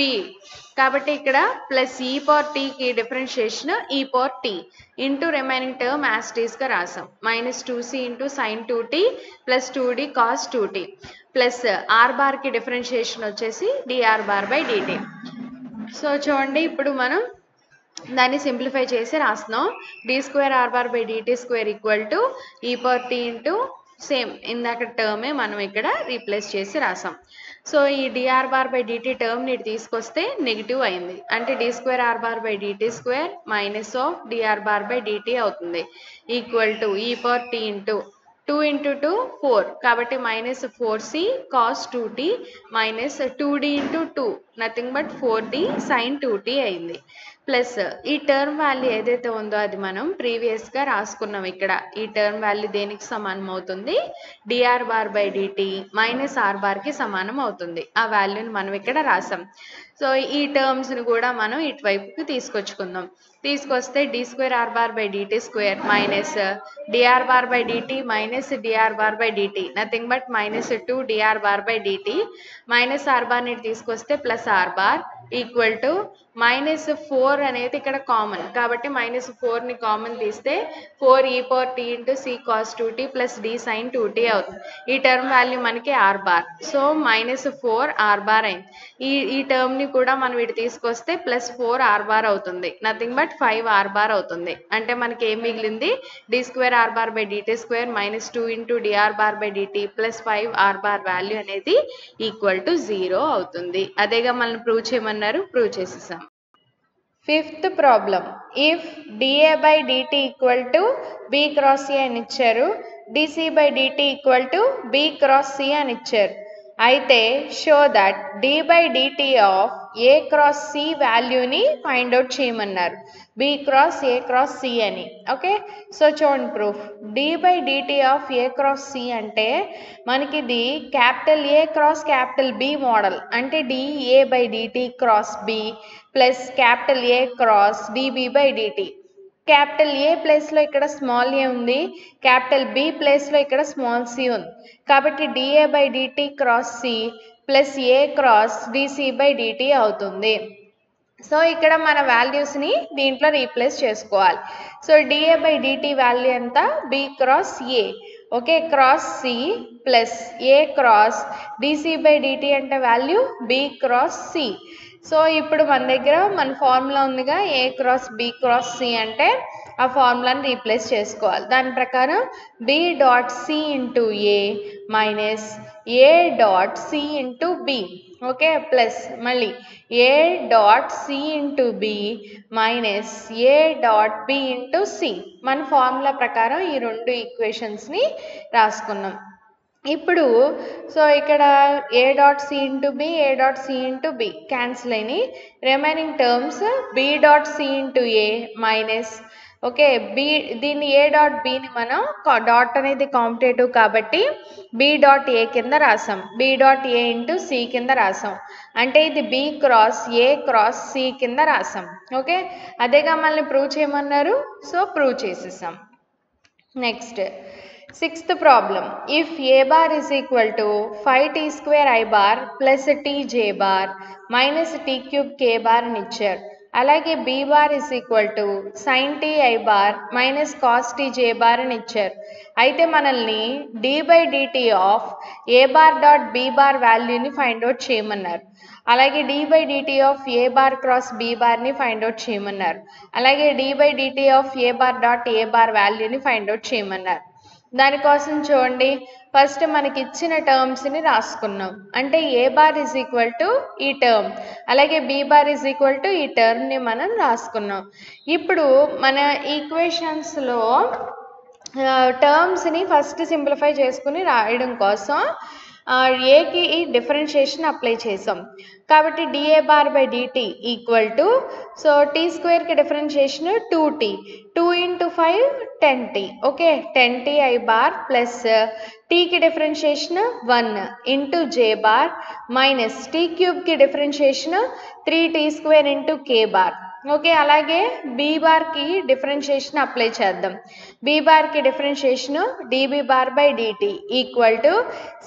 కాబట్టి ఇక్కడ ప్లస్ e పవర్ tకి differentiation e power t into remaining term as it ఈస్గా రాసాం. -2c into sin 2t plus 2d cos 2t plus r బార్కి డిఫరెన్షియేషన్ వచ్చేసి dr/dt. సో చూడండి, ఇప్పుడు మనం దాన్ని సింప్లిఫై చేసి రాస్తున్నాం. d²r/dt² equal to e power t into same ఇందాక టర్మే మనం ఇక్కడ రీప్లేస్ చేసి రాసాం. సో ఈ dr/dt టర్మ్ని తీసుకొస్తే నెగిటివ్ అయింది, అంటే d²r/dt² మైనస్ ఆఫ్ dr/dt అవుతుంది equal to e power t into 2 into 2 4 కాబట్టి -4c cos 2t minus 2d into 2 nothing but 4d sin 2t అయింది. ప్లస్ ఈ టర్మ్ వాల్యూ ఏదైతే ఉందో అది మనం ప్రీవియస్గా రాసుకున్నాం. ఇక్కడ ఈ టర్మ్ వాల్యూ దేనికి సమానం అవుతుంది, dr/dt మైనస్ r బార్కి సమానం అవుతుంది. ఆ వాల్యూని మనం ఇక్కడ రాసాం. సో ఈ టర్మ్స్ని కూడా మనం ఇటువైపుకి తీసుకొచ్చుకుందాం. తీసుకొస్తే d²r/dt² minus dr/dt minus dr/dt nothing but -2 dr/dt minus r బార్ని తీసుకొస్తే plus r bar equal to -4 అనేది ఇక్కడ కామన్ కాబట్టి -4ని కామన్ తీస్తే 4 e power t into c cos 2t plus d sin 2t అవుతుంది. ఈ టర్మ్ వాల్యూ మనకి r bar, so -4 r bar అయింది. ఈ టర్మ్ని కూడా మనం ఇటు తీసుకొస్తే +4 r బార్ అవుతుంది, నథింగ్ బట్ 5 r బార్ అవుతుంది. అంటే మనకి ఏం మిగిలింది, d²r/dt² -2 into dr/dt plus 5 r bar value అనేది ఈక్వల్ టు 0 అవుతుంది. అదేగా మనం ప్రూవ్ చేయమన్నారు, ప్రూవ్ చేసేసాం. Fifth problem, if dA/dt equal to b cross c అని ఇచ్చారు, dC/dt equal to b cross c అని ఇచ్చారు. అయితే show that d/dt of a cross c వాల్యూని ఫైండ్ అవుట్ చేయమన్నారు, b cross a cross c అని. ఓకే, సో చూడండి proof. d/dt of a cross c అంటే మనకి ఇది capital A cross capital B model, అంటే dA/dt cross b plus capital A cross dB/dt. Capital ఏ ప్లేస్లో ఇక్కడ స్మాల్ ఏ ఉంది, క్యాపిటల్ బి ప్లేస్లో ఇక్కడ స్మాల్ సి ఉంది. కాబట్టి dA/dt cross c plus a cross dC/dt అవుతుంది. సో ఇక్కడ మన వాల్యూస్ని దీంట్లో రీప్లేస్ చేసుకోవాలి. సో dA/dt వాల్యూ ఎంత, b cross a, okay, cross c plus a cross dC/dt అంటే వాల్యూ b క్రాస్ సి. సో ఇప్పుడు మన దగ్గర మన ఫార్ములా ఉందిగా, a cross b cross c అంటే ఆ ఫార్ములాని రీప్లేస్ చేసుకోవాలి. దాని ప్రకారం b dot c into a minus a dot c into b, okay, plus మళ్ళీ ఏ dot c into b minus a dot b into c. మన ఫార్ములా ప్రకారం ఈ రెండు ఈక్వేషన్స్ని రాసుకున్నాం. ఇప్పుడు సో ఇక్కడ a dot c into b, a dot c into b cancel అయినాయి. Remaining terms b dot c into a minus, okay, b దీన్ని ఏ డాట్ బిని మనం డాట్ అనేది కాంపిటేటివ్ కాబట్టి b డాట్ ఏ కింద రాసాం, b dot A into C కింద రాసాం, అంటే ఇది b క్రాస్ ఏ క్రాస్ సి కింద రాసాం. ఓకే, అదేగా మళ్ళీ ప్రూవ్ చేయమన్నారు, సో ప్రూవ్ చేసేసాం. Next sixth problem, if A bar is equal to 5t² i plus tj bar minus t³ k bar అని ఇచ్చారు. అలాగే b bar is equal to sin t i minus cos tj bar అని ఇచ్చారు. అయితే మనల్ని d/dt of a bar dot b bar వాల్యూని ఫైండ్ అవుట్ చేయమన్నారు. అలాగే d/dt of a bar cross b బార్ని ఫైండ్ అవుట్ చేయమన్నారు. అలాగే d/dt of a bar dot a bar వాల్యూని ఫైండ్ అవుట్ చేయమన్నారు. దానికోసం చూడండి, ఫస్ట్ మనకి ఇచ్చిన టర్మ్స్ని రాసుకున్నాం, అంటే A bar is equal to ఈ టర్మ్, అలాగే B bar is equal to ఈ టర్మ్ని మనం రాసుకున్నాం. ఇప్పుడు మన ఈక్వేషన్స్లో టర్మ్స్ని ఫస్ట్ సింప్లిఫై చేసుకుని రాయడం కోసం ఏకి ఈ డిఫరెన్షియేషన్ అప్లై చేసాం కాబట్టి dA bar by dt equal to so t స్క్వేర్కి differentiation 2t 2 into 5 10t okay 10t I bar plus టీకి డిఫరెన్షియేషన్ 1 ఇంటూ జే బార్ మైనస్ టీ క్యూబ్కి డిఫరెన్షియేషన్ 3t స్క్వేర్ ఇంటూ కే బార్ ఓకే అలాగే బీ బార్కి డిఫరెన్షియేషన్ అప్లై చేద్దాం బీ బార్కి differentiation dB bar by dt equal to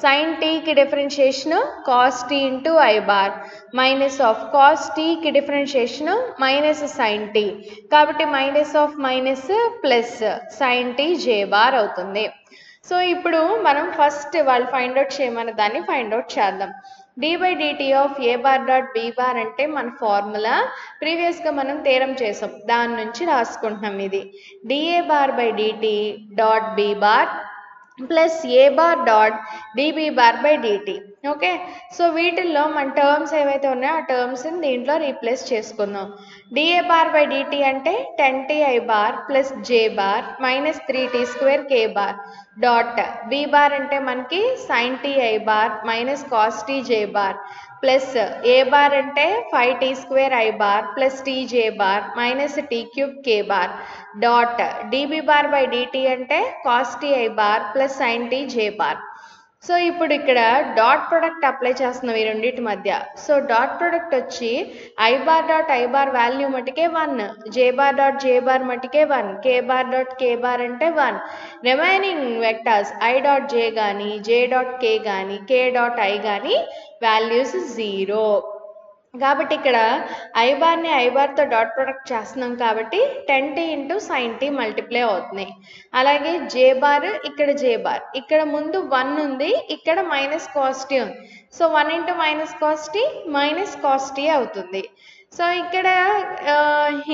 sin టీకి differentiation cos tea into I bar minus of cos టీకి డిఫరెన్షియేషన్ మైనస్ సైన్ టీ కాబట్టి minus of minus plus sine tea J bar అవుతుంది సో ఇప్పుడు మనం ఫస్ట్ వాళ్ళు ఫైండ్ అవుట్ చేయమన్న దాన్ని ఫైండ్ అవుట్ చేద్దాం d by dt of a bar dot b bar అంటే మన ఫార్ములా ప్రీవియస్గా మనం థీరం చేసాం దాని నుంచి రాసుకుంటున్నాం ఇది dA bar by dt dot b bar plus A bar dot dB bar by dt okay so వీటిల్లో మన టర్మ్స్ ఏవైతే ఉన్నాయో ఆ టర్మ్స్ని దీంట్లో రీప్లేస్ చేసుకుందాం dA బార్ బై dt అంటే 10t I bar plus j bar minus 3t square k bar dot b bar అంటే మనకి sin t I bar minus cos t j bar plus A bar అంటే 5t square I bar plus t j bar minus t cube k bar dot dB bar by dt అంటే cos t I bar plus sin t j bar so ఇప్పుడు ఇక్కడ డాట్ ప్రొడక్ట్ అప్లై చేస్తున్నాం ఈ రెండింటి మధ్య సో డాట్ ప్రొడక్ట్ వచ్చి I bar dot I bar value మటుకే 1 J bar dot J bar మటుకే 1 K bar dot K bar అంటే 1 remaining vectors I dot J కానీ జే డాట్ కే కానీ కే డాట్ ఐ కానీ వాల్యూస్ 0 కాబట్టి ఇక్కడ ఐ బార్ని ఐ బార్తో డాట్ ప్రొడక్ట్ చేస్తున్నాం కాబట్టి 10t into sine tea multiply అవుతున్నాయి అలాగే జే బార్ ఇక్కడ ముందు 1 ఉంది ఇక్కడ మైనస్ కాస్ టీ ఉంది so 1 into minus cos tea అవుతుంది సో ఇక్కడ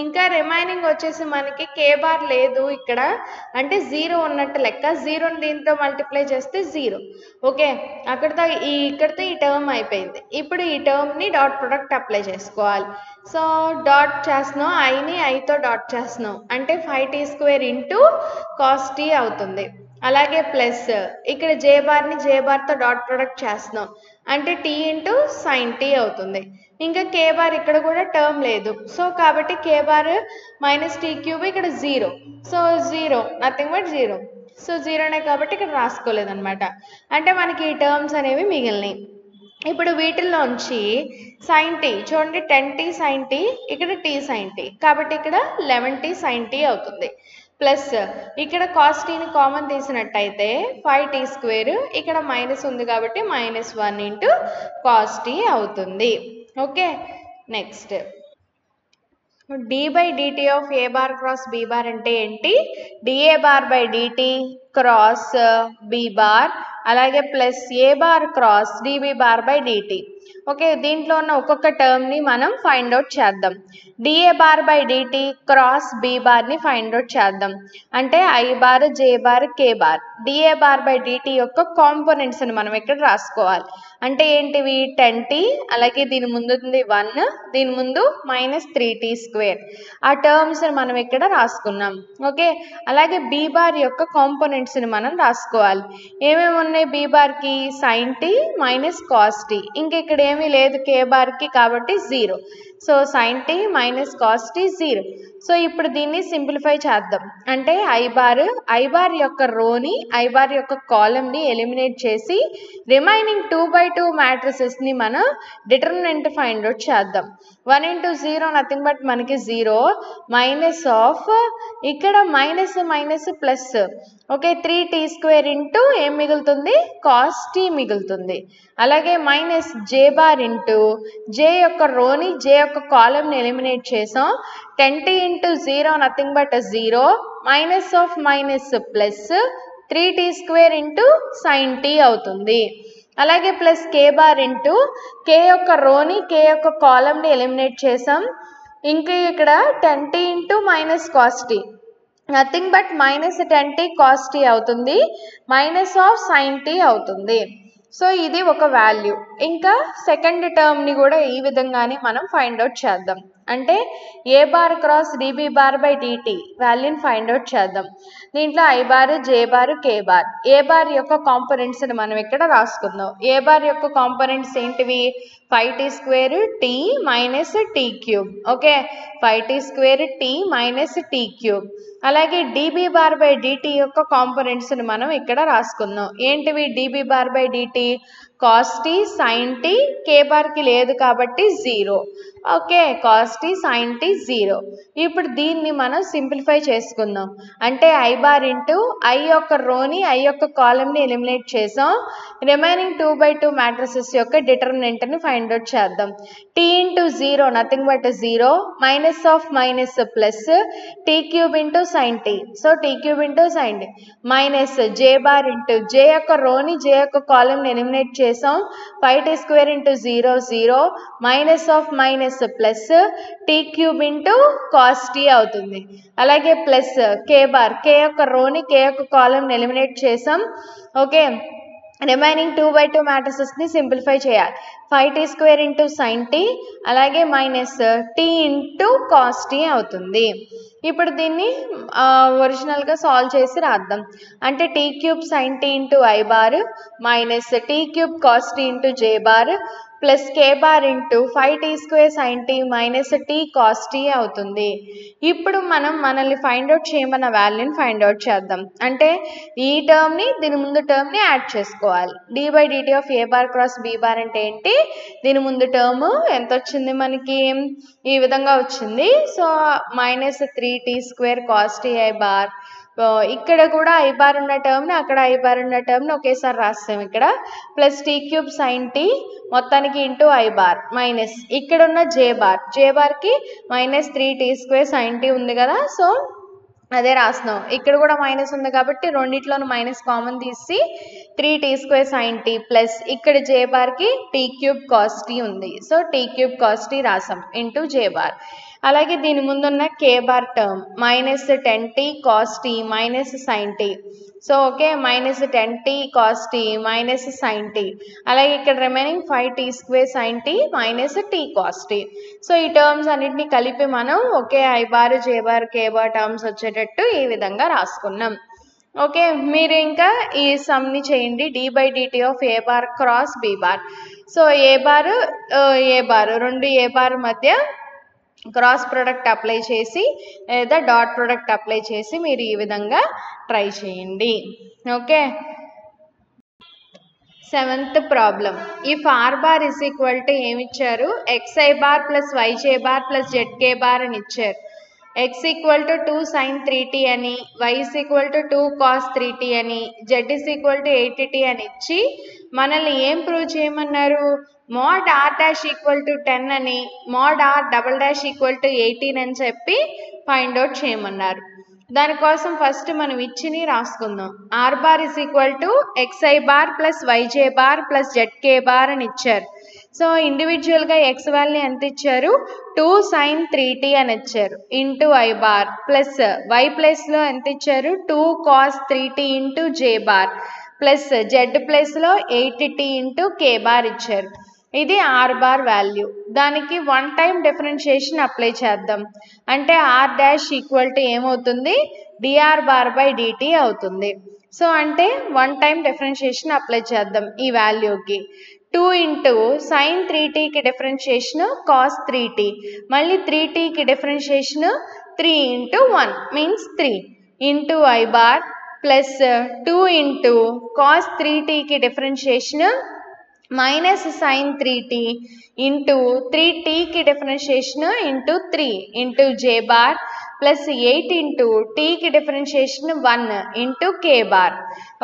ఇంకా రిమైనింగ్ వచ్చేసి మనకి కే బార్ లేదు ఇక్కడ అంటే 0 ఉన్నట్టు లెక్క 0ని దీంతో మల్టిప్లై చేస్తే 0 ఓకే ఇక్కడితో ఈ టర్మ్ అయిపోయింది ఇప్పుడు ఈ టర్మ్ని డాట్ ప్రొడక్ట్ అప్లై చేసుకోవాలి సో డాట్ చేస్తున్నాం ఐని ఐతో డాట్ చేస్తున్నాం అంటే 5t square into cos tea అవుతుంది అలాగే ప్లస్ ఇక్కడ జే బార్ని జే బార్తో డాట్ ప్రొడక్ట్ చేస్తున్నాం అంటే టీ ఇంటూ సైన్ టీ అవుతుంది ఇంకా కే బార్ ఇక్కడ కూడా టర్మ్ లేదు సో కాబట్టి కే బార్ మైనస్ టీ క్యూబ్ ఇక్కడ 0 సో 0 నథింగ్ బట్ 0 సో 0నే కాబట్టి ఇక్కడ రాసుకోలేదన్నమాట అంటే మనకి ఈ టర్మ్స్ అనేవి మిగిలినాయి ఇప్పుడు వీటిల్లోంచి సైన్ టీ చూడండి 10t సైన్ టీ ఇక్కడ t సైన్ టీ కాబట్టి ఇక్కడ 11t సైన్ టీ అవుతుంది ప్లస్ ఇక్కడ కాస్ టీని కామన్ తీసినట్టయితే 5t స్క్వేర్ ఇక్కడ మైనస్ ఉంది కాబట్టి మైనస్ 1 ఇంటూ కాస్ టీ అవుతుంది okay next d by dt of a bar cross b bar అంటే ఏంటి dA bar by dt cross b bar అలాగే plus A bar cross dB bar by dt okay దీంట్లో ఉన్న ఒక్కొక్క టర్మ్ని మనం ఫైండ్ అవుట్ చేద్దాం dA bar by dt cross b బార్ని ఫైండ్ అవుట్ చేద్దాం అంటే I bar J bar K bar dA bar by dt యొక్క కాంపోనెంట్స్ని మనం ఇక్కడ రాసుకోవాలి అంటే ఏంటివి 10t అలాగే దీని ముందు ఉంది 1 దీని ముందు మైనస్ 3t స్క్వేర్ ఆ టర్మ్స్ని మనం ఇక్కడ రాసుకున్నాం ఓకే అలాగే b బార్ యొక్క కాంపోనెంట్స్ని మనం రాసుకోవాలి ఏమేమి ఉన్నాయి b బార్కి sin tea minus cos t ఇంక ఇక్కడ ఏమీ లేదు కే బార్కి కాబట్టి 0 so sin tea minus cos t 0 so ఇప్పుడు దీన్ని సింప్లిఫై చేద్దాం అంటే ఐ బార్ యొక్క రోని ఐ బార్ యొక్క కాలమ్ని ఎలిమినేట్ చేసి రిమైనింగ్ 2/2 మ్యాట్రిసెస్ని మనం డిటర్మినెంట్ ఫైండ్ అవుట్ చేద్దాం 1 ఇంటూ 0 నథింగ్ బట్ మనకి 0 మైనస్ ఆఫ్ ఇక్కడ minus minus plus okay 3t square ఇంటూ ఏం మిగులుతుంది కాస్ టీ మిగులుతుంది అలాగే మైనస్ జే బార్ ఇంటూ జే యొక్క రోని జే యొక్క కాలమ్ని ఎలిమినేట్ చేసాం 10t into 0 nothing but 0 minus of minus plus 3t square into sign tea అవుతుంది అలాగే plus K bar into K యొక్క రోని కే యొక్క కాలమ్ని ఎలిమినేట్ చేసాం ఇంకా ఇక్కడ 10t into minus cos t nothing but minus 10t cos tea అవుతుంది మైనస్ ఆఫ్ సైన్ టీ అవుతుంది సో ఇది ఒక వాల్యూ ఇంకా సెకండ్ టర్మ్ని కూడా ఈ విధంగానే మనం ఫైండ్ అవుట్ చేద్దాం అంటే A bar cross dB bar by d t వాల్యూని ఫైండ్ అవుట్ చేద్దాం. దీంట్లో I bar, J bar, K bar. A bar యొక్క కాంపోనెంట్స్ని మనం ఇక్కడ రాసుకుందాం. ఏ బార్ యొక్క కాంపోనెంట్స్ ఏంటివి? 5t² t minus t cube. Okay, 5t² t minus t cube. అలాగే డిబి బార్ బై డిటి యొక్క కాంపోనెంట్స్ని మనం ఇక్కడ రాసుకుందాం. ఏంటివి d B bar by d t? Cos t, sin t, K బార్కి లేదు కాబట్టి 0. Okay, cos t, sin t 0. ఇప్పుడు దీన్ని మనం సింప్లిఫై చేసుకుందాం. అంటే ఐ బార్ ఇంటూ ఐ యొక్క రోని, ఐ యొక్క కాలంని ఎలిమినేట్ చేసాం. రిమైనింగ్ 2/2 మ్యాట్రిసెస్ యొక్క డిటర్మినెంట్ని ఫైండ్ అవుట్ చేద్దాం. T into 0 nothing but 0, minus of minus plus tea cube into sign t. So t cube into sign tea minus J bar into జే యొక్క రోని, జే యొక్క కాలంని ఎలిమినేట్ చేసాం. 5t² into 0 0, minus of minus plus tea cube into cos tea అవుతుంది. అలాగే ప్లస్ కే బార్, కే యొక్క రోని, కే యొక్క కాలంని ఎలిమినేట్ చేసాం. ఓకే, రిమైనింగ్ 2/2 మ్యాట్రిసెస్ని సింప్లిఫై చేయాలి. 5t² ఇంటూ సైన్ టీ, అలాగే minus tea into cos tea అవుతుంది. ఇప్పుడు దీన్ని ఒరిజినల్గా సాల్వ్ చేసి రాద్దాం. అంటే T cube sine tea into I bar minus T cube cos tea into J bar plus K bar into 5t² sign tea minus tea cos tea అవుతుంది. ఇప్పుడు మనం మనల్ని ఫైండ్ అవుట్ చేయమన్న వాల్యూని ఫైండ్ అవుట్ చేద్దాం. అంటే ఈ టర్మ్ని దీని ముందు టర్మ్ని యాడ్ చేసుకోవాలి. D by DT of A bar cross B bar అంటే ఏంటి? దీని ముందు టర్మ్ ఎంత వచ్చింది మనకి? ఈ విధంగా వచ్చింది. So minus 3t² cos T I bar. ఇక్కడ కూడా ఐ బార్ ఉన్న టర్మ్ని, అక్కడ ఐ బార్ ఉన్న టర్మ్ని ఒకేసారి రాస్తాం ఇక్కడ. Plus tea cube sine T మొత్తానికి ఇంటూ ఐ బార్ మైనస్ ఇక్కడ ఉన్న జే బార్, జే బార్కి మైనస్ 3t² సైన్ టీ ఉంది కదా, సో అదే రాస్తున్నాం. ఇక్కడ కూడా మైనస్ ఉంది కాబట్టి రెండిట్లోనూ మైనస్ కామన్ తీసి 3t² సైన్ టీ ప్లస్ ఇక్కడ జే బార్కి టీ క్యూబ్ కాస్ టీ ఉంది, so t cube cos t రాసాం ఇంటూ జే బార్. అలాగే దీని ముందున్న K bar term minus 10t cos t minus sign t. So okay, minus 10t cos t minus sign tea. అలాగే ఇక్కడ remaining 5t² sign tea minus tea cos t. So ఈ టర్మ్స్ అన్నింటినీ కలిపి మనం ఒకే I bar, J bar, K bar terms వచ్చేటట్టు ఈ విధంగా రాసుకున్నాం. ఓకే, మీరు ఇంకా ఈ సమ్ని చేయండి. D by DT of A bar cross B bar. So A bar రెండు ఏ బార్ మధ్య క్రాస్ ప్రొడక్ట్ అప్లై చేసి లేదా డాట్ ప్రొడక్ట్ అప్లై చేసి మీరు ఈ విధంగా ట్రై చేయండి. Okay, 7th problem. If R bar is equal to ఏమిచ్చారు? xi bar plus yj bar plus zk bar అని ఇచ్చారు. x equal to 2 sin 3t అని, y is equal to 2 cos 3t అని, z is equal to 8t అని ఇచ్చి మనల్ని ఏం ప్రూవ్ చేయమన్నారు? mod r dash equal to 10 అని, mod r double dash equal to 18 అని చెప్పి ఫైండ్ అవుట్ చేయమన్నారు. దానికోసం ఫస్ట్ మనం ఇచ్చిని రాసుకుందాం. R bar is equal to xi bar plus yj bar plus zk bar అని ఇచ్చారు. సో ఇండివిజువల్గా ఎక్స్ వాల్యూ ఎంత ఇచ్చారు? 2 sin 3t అని ఇచ్చారు into I bar plus Y ప్లస్లో ఎంత ఇచ్చారు? 2 cos 3t ఇంటూ జే బార్ ప్లస్ జెడ్ ప్లస్లో 8t ఇంటూ కే బార్ ఇచ్చారు. ఇది ఆర్ బార్ వాల్యూ. దానికి 1 టైం డిఫరెన్షియేషన్ అప్లై చేద్దాం. అంటే ఆర్ డాష్ ఈక్వల్ టు ఏమవుతుంది? డిఆర్ బార్ బై డిటి అవుతుంది. సో అంటే 1 టైం డిఫరెన్షియేషన్ అప్లై చేద్దాం ఈ వాల్యూకి. 2 ఇంటూ సైన్ 3tకి డిఫరెన్షియేషన్ కాస్ 3t, మళ్ళీ 3tకి differentiation 3 into 1 means 3 into I bar plus 2 into cos 3tకి differentiation minus sin 3t into 3tకి డిఫరెన్షియేషన్ ఇంటూ 3 ఇంటూ జే బార్ ప్లస్ 8 ఇంటూ టీకి డిఫరెన్షియేషన్ 1 ఇంటూ కే బార్.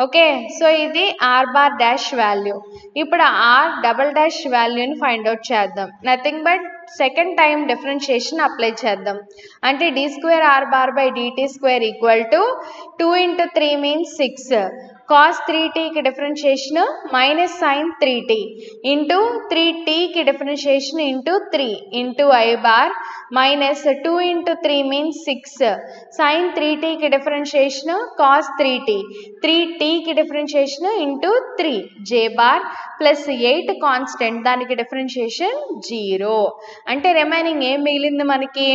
ఓకే, సో ఇది ఆర్ బార్ డాష్ వాల్యూ. ఇప్పుడు ఆర్ డబల్ డాష్ వాల్యూని ఫైండ్ అవుట్ చేద్దాం. Nothing but second time differentiation apply చేద్దాం. అంటే d² r bar by dt² equal to 2 into 3 means 6 cos 3tకి differentiation minus sin 3t into 3tకి differentiation into 3 into I bar minus 2 into 3 means 6 sin 3tకి డిఫరెన్షియేషన్ కాస్ 3t 3tకి differentiation into 3 J bar plus 8 constant దానికి డిఫరెన్షియేషన్ 0. అంటే రిమైనింగ్ ఏం మిగిలింది మనకి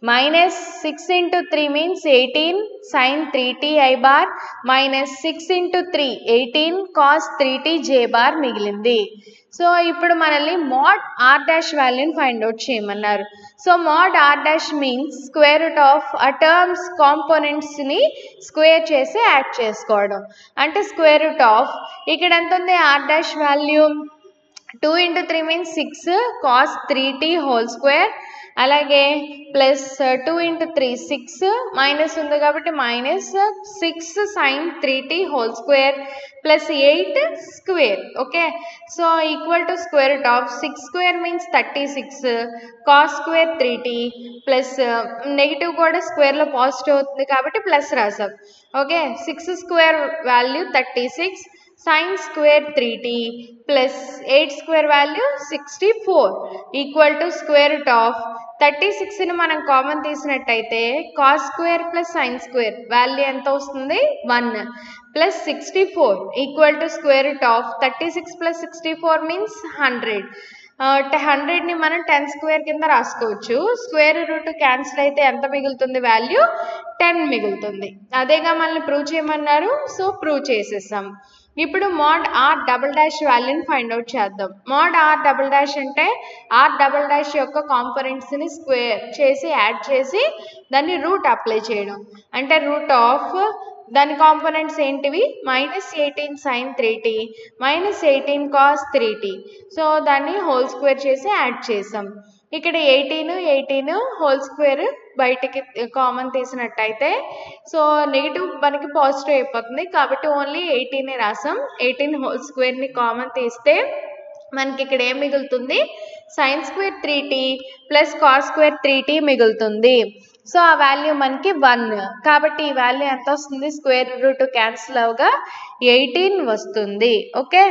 -6 × 3 means 18 sin 3t I bar -6 × 3 18 cos 3t J bar మిగిలింది. సో ఇప్పుడు మనల్ని mod r డాష్ వాల్యూని ఫైండ్ అవుట్ చేయమన్నారు. So mod r dash means square root of ఆ టర్మ్స్ కాంపోనెంట్స్ని స్క్వేర్ చేసి యాడ్ చేసుకోవడం. అంటే స్క్వేర్ రూట్ ఆఫ్ ఇక్కడ ఎంత ఉంది r dash value 2 × 3 means 6 cos 3t whole square, అలాగే ప్లస్ 2 × 3 6 మైనస్ ఉంది కాబట్టి -6 sin 3t whole square plus 8 square. Okay, so equal to square root of 6 square means 36 cos square 3t plus negative కూడా స్క్వేర్లో పాజిటివ్ అవుతుంది కాబట్టి ప్లస్ రాసాం. Okay, 6 square value 36 sin square 3t plus 8 square value 64 equal to square root of 36ని మనం కామన్ తీసినట్టయితే cos square plus sin square value ఎంత వస్తుంది 1 plus 64 equal to square root of 36 plus 64 means 100. 100ని మనం 10 స్క్వేర్ కింద రాసుకోవచ్చు. స్క్వేర్ రూట్ క్యాన్సిల్ అయితే ఎంత మిగులుతుంది వాల్యూ 10 మిగులుతుంది. అదేగా మనల్ని ప్రూవ్ చేయమన్నారు, సో ప్రూవ్ చేసేసాం. ఇప్పుడు mod r డబుల్ డాష్ వాల్యూని ఫైండ్ అవుట్ చేద్దాం. mod r డబుల్ డాష్ అంటే r డబుల్ డాష్ యొక్క కాంపోనెంట్స్ని స్క్వేర్ చేసి యాడ్ చేసి దాన్ని రూట్ అప్లై చేయడం. అంటే రూట్ ఆఫ్ దాని కాంపోనెంట్స్ ఏంటివి -18 sin 3t -18 cos 3t. So దాన్ని హోల్ స్క్వేర్ చేసి యాడ్ చేసాం. ఇక్కడ 18 హోల్ స్క్వేర్ బయటికి కామన్ తీసినట్టయితే సో నెగిటివ్ మనకి పాజిటివ్ అయిపోతుంది కాబట్టి ఓన్లీ 18 రాసాం. 18 హోల్ స్క్వేర్ని కామన్ తీస్తే మనకి ఇక్కడ ఏం మిగులుతుంది sin square 3t plus cos square 3t మిగులుతుంది. సో ఆ వాల్యూ మనకి 1 కాబట్టి ఈ వాల్యూ ఎంత వస్తుంది స్క్వేర్ రూట్ క్యాన్సిల్ అవగా 18 వస్తుంది. ఓకే.